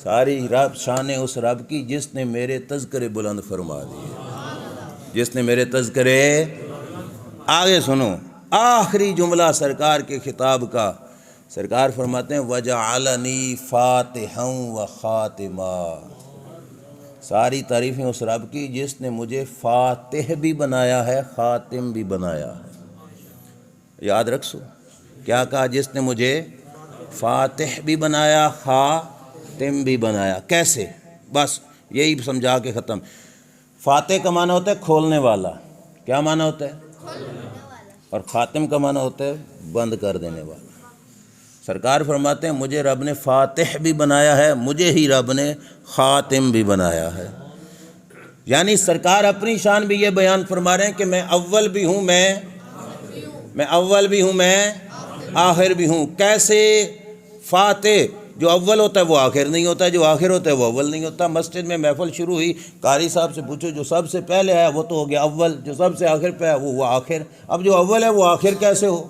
ساری رب شان اس رب کی جس نے میرے تذکرے بلند فرما دیے، جس نے میرے تذکرے۔ آگے سنو، آخری جملہ سرکار کے خطاب کا، سرکار فرماتے ہیں وَجَعَلَنِي فَاتِحًا وَخَاتِمًا، ساری تعریفیں اس رب کی جس نے مجھے فاتح بھی بنایا ہے، خاتم بھی بنایا ہے۔ یاد رکھو کیا کہا؟ جس نے مجھے فاتح بھی بنایا، خاتم بھی بنایا۔ کیسے؟ بس یہی سمجھا کے ختم۔ فاتح کا معنی ہوتا ہے کھولنے والا، کیا معنی ہوتا ہے؟ اور خاتم کا معنی ہوتا ہے بند کر دینے والا۔ سرکار فرماتے ہیں مجھے رب نے فاتح بھی بنایا ہے، مجھے ہی رب نے خاتم بھی بنایا ہے۔ یعنی سرکار اپنی شان بھی یہ بیان فرما رہے ہیں کہ میں اول بھی ہوں، میں اول بھی ہوں، میں آخر بھی ہوں۔ کیسے؟ فاتح جو اول ہوتا ہے وہ آخر نہیں ہوتا، جو آخر ہوتا ہے وہ اول نہیں ہوتا۔ مسجد میں محفل شروع ہوئی، قاری صاحب سے پوچھو جو سب سے پہلے آیا وہ تو ہو گیا اول، جو سب سے آخر پہ ہے وہ ہوا آخر۔ اب جو اول ہے وہ آخر کیسے ہو؟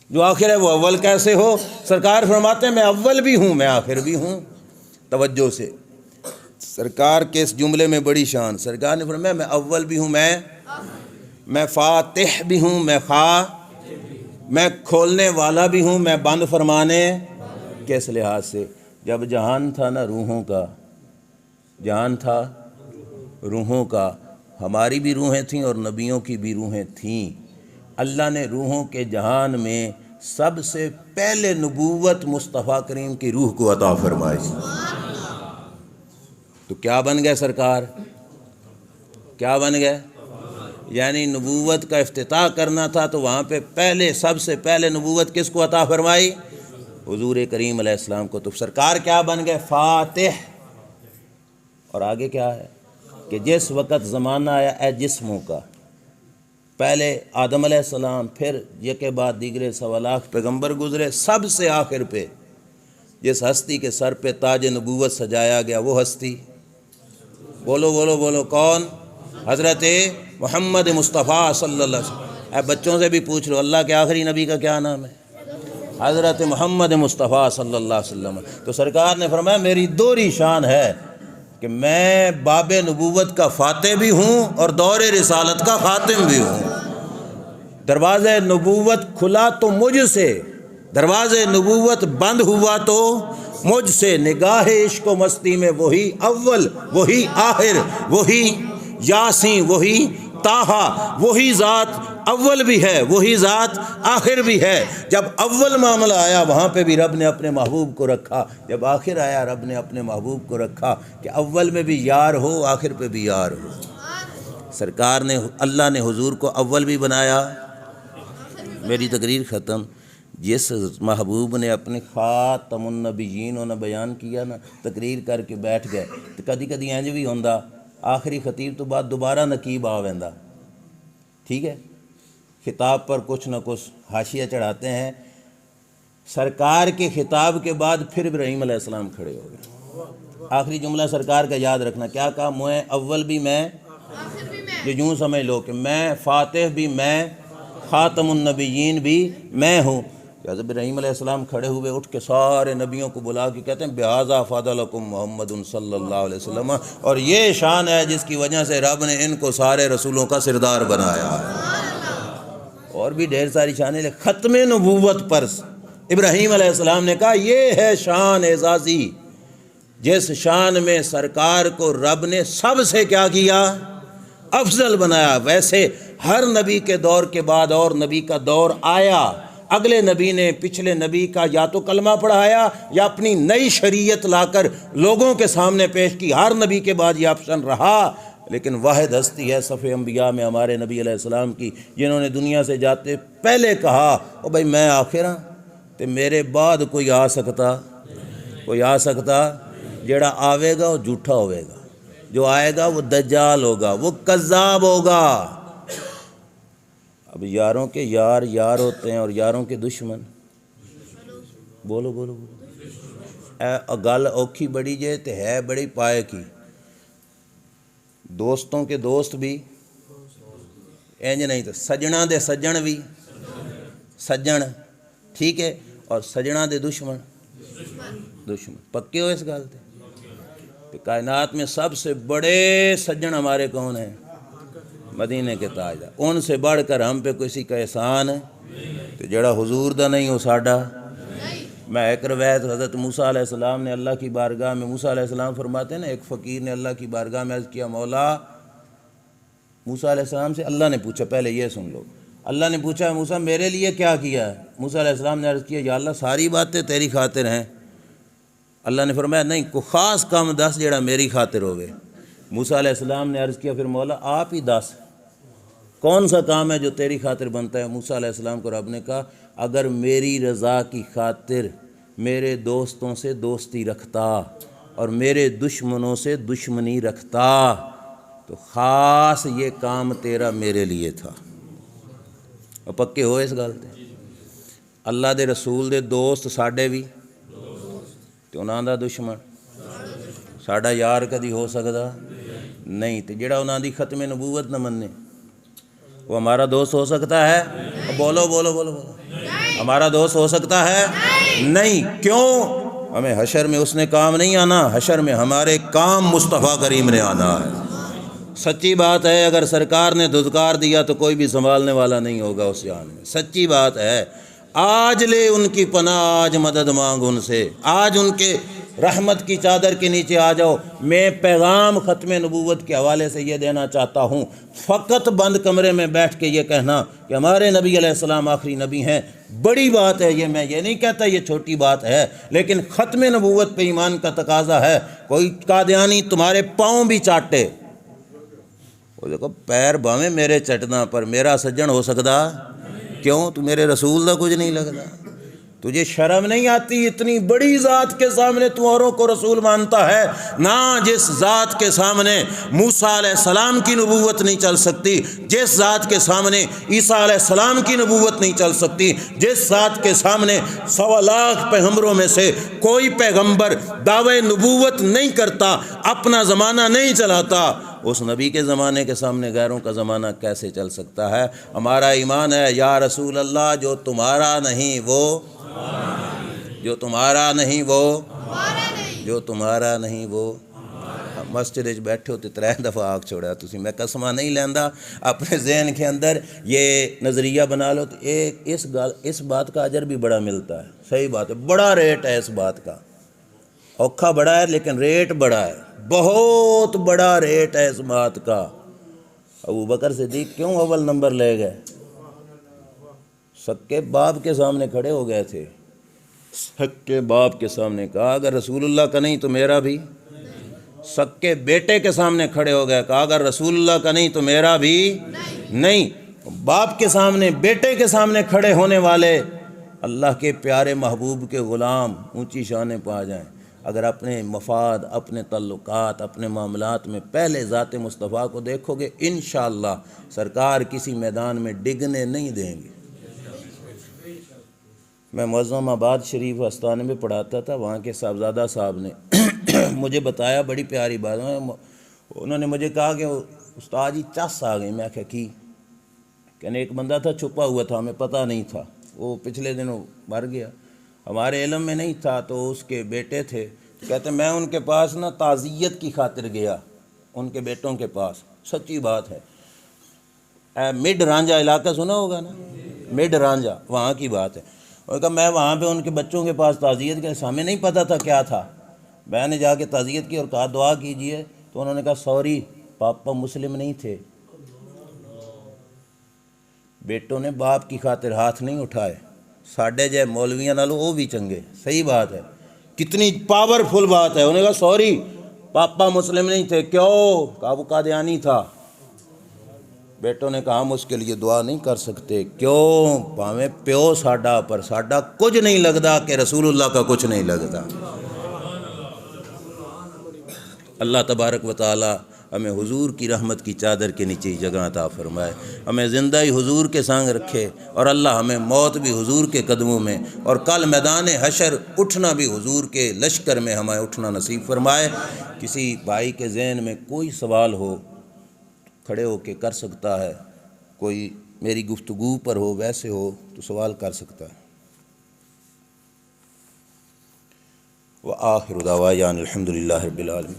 جو آخر ہے وہ اول کیسے ہو؟ سرکار فرماتے ہیں میں اول بھی ہوں، میں آخر بھی ہوں۔ توجہ سے، سرکار کے اس جملے میں بڑی شان، سرکار نے فرمایا میں اول بھی ہوں، میں فاتح بھی ہوں، میں کھولنے والا بھی ہوں، میں بند فرمانے۔ کس لحاظ سے؟ جب جہان تھا نا روحوں کا، جہان تھا روحوں کا، ہماری بھی روحیں تھیں اور نبیوں کی بھی روحیں تھیں۔ اللہ نے روحوں کے جہان میں سب سے پہلے نبوت مصطفیٰ کریم کی روح کو عطا فرمائی، تو کیا بن گئے سرکار؟ کیا بن گئے؟ یعنی نبوت کا افتتاح کرنا تھا تو وہاں پہ پہلے، سب سے پہلے نبوت کس کو عطا فرمائی؟ حضور کریم علیہ السلام کو تو سرکار کیا بن گئے؟ فاتح۔ اور آگے کیا ہے کہ جس وقت زمانہ آیا اے جسموں کا، پہلے آدم علیہ السلام، پھر یہ کے بعد دیگرے 1.25 لاکھ پیغمبر گزرے، سب سے آخر پہ جس ہستی کے سر پہ تاج نبوت سجایا گیا وہ ہستی، بولو بولو بولو، کون؟ حضرت محمد مصطفیٰ صلی اللہ علیہ وسلم۔ اے بچوں سے بھی پوچھ لو، اللہ کے آخری نبی کا کیا نام ہے؟ حضرت محمد مصطفیٰ صلی اللہ علیہ وسلم۔ تو سرکار نے فرمایا میری دوہری شان ہے کہ میں باب نبوت کا فاتح بھی ہوں اور دور رسالت کا خاتم بھی ہوں۔ دروازہ نبوت کھلا تو مجھ سے، دروازہ نبوت بند ہوا تو مجھ سے۔ نگاہ عشق و مستی میں وہی اول، وہی آخر، وہی یاسین، وہی طٰہٰ، وہی ذات اول بھی ہے، وہی ذات آخر بھی ہے۔ جب اول معاملہ آیا وہاں پہ بھی رب نے اپنے محبوب کو رکھا، جب آخر آیا رب نے اپنے محبوب کو رکھا کہ اول میں بھی یار ہو آخر پہ بھی یار ہو۔ سرکار نے، اللہ نے حضور کو اول بھی بنایا۔ میری تقریر ختم۔ جس محبوب نے اپنے خاتم النبیین انہیں بیان کیا نا، تقریر کر کے بیٹھ گئے تو کدی کدی انج بھی ہوندا، آخری خطیب تو بعد دوبارہ نقیب آ ویندا، ٹھیک ہے، خطاب پر کچھ نہ کچھ حاشیہ چڑھاتے ہیں۔ سرکار کے خطاب کے بعد پھر ابراہیم علیہ السلام کھڑے ہو گئے۔ آخری جملہ سرکار کا یاد رکھنا، کیا کہا؟ میں اول بھی میں، یہ یوں سمجھ لو کہ میں فاتح بھی میں، خاتم النبیین بھی میں ہوں۔ حضرت ابراہیم علیہ السلام کھڑے ہوئے، اٹھ کے سارے نبیوں کو بلا کے کہتے ہیں بہذا فضلکم محمد صلی اللہ علیہ وسلم، اور یہ شان ہے جس کی وجہ سے رب نے ان کو سارے رسولوں کا سردار بنایا ہے۔ اور بھی ڈھیر ساری شانیں، ختم نبوت پر ابراہیم علیہ السلام نے کہا یہ ہے شان اعزازی، جس شان میں سرکار کو رب نے سب سے کیا کیا؟ افضل بنایا۔ ویسے ہر نبی کے دور کے بعد اور نبی کا دور آیا، اگلے نبی نے پچھلے نبی کا یا تو کلمہ پڑھایا یا اپنی نئی شریعت لا کر لوگوں کے سامنے پیش کی، ہر نبی کے بعد یہ آپشن رہا، لیکن واحد ہستی ہے صف انبیاء میں ہمارے نبی علیہ السلام کی، جنہوں نے دنیا سے جاتے پہلے کہا او بھائی میں آخر ہاں تے میرے بعد کوئی آ سکتا، کوئی آ سکتا، جڑا آوے گا وہ جھوٹا ہوئے گا، جو آئے گا وہ دجال ہوگا، وہ کذاب ہوگا۔ اب یاروں کے یار یار ہوتے ہیں اور یاروں کے دشمن، بولو بولو بولو، گل اوکھی بڑی جے تے ہے بڑی پائے کی۔ دوستوں کے دوست بھی انج نہیں، تو سجنا دے سجن بھی سجن، ٹھیک ہے، اور سجنا دے دشمن دشمن، پکے ہو اس گل تے؟ کائنات میں سب سے بڑے سجن ہمارے کون ہیں؟ مدینے کے تاجدار، ان سے بڑھ کر ہم پہ کسی کا احسان ہے تو جڑا حضور دا نہیں ہو ساڈا۔ میں ایک روایت، حضرت موسیٰ علیہ السلام نے اللہ کی بارگاہ میں، موسیٰ علیہ السلام فرماتے ہیں نا، ایک فقیر نے اللہ کی بارگاہ میں عرض کیا مولا، موسیٰ علیہ السلام سے اللہ نے پوچھا، پہلے یہ سن لو، اللہ نے پوچھا موسیٰ میرے لیے کیا کیا ہے؟ موسیٰ علیہ السلام نے عرض کیا یا اللہ ساری باتیں تیری خاطر ہیں۔ اللہ نے فرمایا نہیں، کوئی خاص کام دس جڑا میری خاطر ہوگے۔ موسیٰ علیہ السلام نے عرض کیا پھر مولا آپ ہی دس کون سا کام ہے جو تیری خاطر بنتا ہے؟ موسیٰ علیہ السلام کو رب نے کہا اگر میری رضا کی خاطر میرے دوستوں سے دوستی رکھتا اور میرے دشمنوں سے دشمنی رکھتا تو خاص یہ کام تیرا میرے لیے تھا۔ اور پکے ہو اس گل تے؟ اللہ دے رسول دے دوست ساڈے بھی تے انہاں دا دشمن ساڈا یار کدی ہو سکدا نہیں، تے جڑا انہاں دی ختم نبوت نہ مننے وہ ہمارا دوست ہو سکتا ہے؟ بولو بولو بولو بولو، ہمارا دوست ہو سکتا ہے؟ نہیں۔ کیوں؟ ہمیں حشر میں اس نے کام نہیں آنا، حشر میں ہمارے کام مصطفیٰ کریم نے آنا ہے۔ سچی بات ہے، اگر سرکار نے دھتکار دیا تو کوئی بھی سنبھالنے والا نہیں ہوگا اس جان میں، سچی بات ہے۔ آج لے ان کی پناہ، آج مدد مانگ ان سے، آج ان کے رحمت کی چادر کے نیچے آ جاؤ۔ میں پیغام ختم نبوت کے حوالے سے یہ دینا چاہتا ہوں، فقط بند کمرے میں بیٹھ کے یہ کہنا کہ ہمارے نبی علیہ السلام آخری نبی ہیں بڑی بات ہے، یہ میں یہ نہیں کہتا یہ چھوٹی بات ہے، لیکن ختم نبوت پہ ایمان کا تقاضا ہے۔ کوئی قادیانی تمہارے پاؤں بھی چاٹے، وہ دیکھو پیر باویں میرے چٹنا پر میرا سجن ہو سکتا کیوں؟ تو میرے رسول دا کچھ نہیں لگتا، تجھے شرم نہیں آتی اتنی بڑی ذات کے سامنے تو اوروں کو رسول مانتا ہے؟ نہ، جس ذات کے سامنے موسیٰ علیہ السلام کی نبوت نہیں چل سکتی، جس ذات کے سامنے عیسیٰ علیہ السلام کی نبوت نہیں چل سکتی، جس ذات کے سامنے 1.25 لاکھ پیغمبروں میں سے کوئی پیغمبر دعوی نبوت نہیں کرتا، اپنا زمانہ نہیں چلاتا، اس نبی کے زمانے کے سامنے غیروں کا زمانہ کیسے چل سکتا ہے؟ ہمارا ایمان ہے یا رسول اللہ جو تمہارا نہیں وہ، جو تمہارا نہیں وہ، جو تمہارا نہیں وہ۔ مسجد وچ بیٹھے ہوتے 3 دفعہ آگ چھوڑا تسی، میں قسمہ نہیں لیندہ، اپنے ذہن کے اندر یہ نظریہ بنا لو تو اس بات کا اجر بھی بڑا ملتا ہے۔ صحیح بات ہے، بڑا ریٹ ہے اس بات کا، اوکھا بڑا ہے لیکن ریٹ بڑا ہے، بہت بڑا ریٹ ہے اس بات کا۔ ابو بکر صدیق کیوں اول نمبر لے گئے؟ سکے باپ کے سامنے کھڑے ہو گئے تھے، سکے باپ کے سامنے کہا اگر رسول اللہ کا نہیں تو میرا بھی، سکے بیٹے کے سامنے کھڑے ہو گئے، کہا اگر رسول اللہ کا نہیں تو میرا بھی نہیں۔ باپ کے سامنے، بیٹے کے سامنے کھڑے ہونے والے اللہ کے پیارے محبوب کے غلام اونچی شانیں پا جائیں۔ اگر اپنے مفاد، اپنے تعلقات، اپنے معاملات میں پہلے ذات مصطفیٰ کو دیکھو گے، انشاءاللہ سرکار کسی میدان میں ڈگنے نہیں دیں گے۔ میں معظم آباد شریف آستانے میں پڑھاتا تھا، وہاں کے صاحبزادہ صاحب نے مجھے بتایا بڑی پیاری بات، انہوں نے مجھے کہا کہ استاد جی چس آ گئی۔ میں کہا کی؟ کہنے ایک بندہ تھا چھپا ہوا تھا، ہمیں پتہ نہیں تھا، وہ پچھلے دنوں مر گیا، ہمارے علم میں نہیں تھا، تو اس کے بیٹے تھے، کہتے میں ان کے پاس نا تعزیت کی خاطر گیا، ان کے بیٹوں کے پاس، سچی بات ہے، مڈ رانجھا علاقہ سنا ہوگا نا، مڈ رانجھا، وہاں کی بات ہے۔ اور کہا میں وہاں پہ ان کے بچوں کے پاس تعزیت کے، ہمیں نہیں پتہ تھا کیا تھا، میں نے جا کے تعزیت کی اور کہا دعا کیجئے، تو انہوں نے کہا سوری پاپا مسلم نہیں تھے۔ بیٹوں نے باپ کی خاطر ہاتھ نہیں اٹھائے، ساڑھے جے مولویاں نالوں وہ بھی چنگے۔ صحیح بات ہے، کتنی پاورفل بات ہے۔ انہوں نے کہا سوری پاپا مسلم نہیں تھے، کیوں؟ کہا وہ قادیانی تھا۔ بیٹوں نے کہا ہم اس کے لیے دعا نہیں کر سکتے، کیوں؟ پاویں پیو ساڈا، پر ساڈا کچھ نہیں لگدا کہ رسول اللہ کا کچھ نہیں لگدا۔ اللہ تبارک و تعالی ہمیں حضور کی رحمت کی چادر کے نیچے جگہ عطا فرمائے، ہمیں زندہ ہی حضور کے سانگ رکھے، اور اللہ ہمیں موت بھی حضور کے قدموں میں، اور کل میدان حشر اٹھنا بھی حضور کے لشکر میں ہمیں اٹھنا نصیب فرمائے۔ کسی بھائی کے ذہن میں کوئی سوال ہو کھڑے ہو کے کر سکتا ہے، کوئی میری گفتگو پر ہو ویسے ہو تو سوال کر سکتا ہے۔ وآخر دعوانا الحمدللہ رب العالمین۔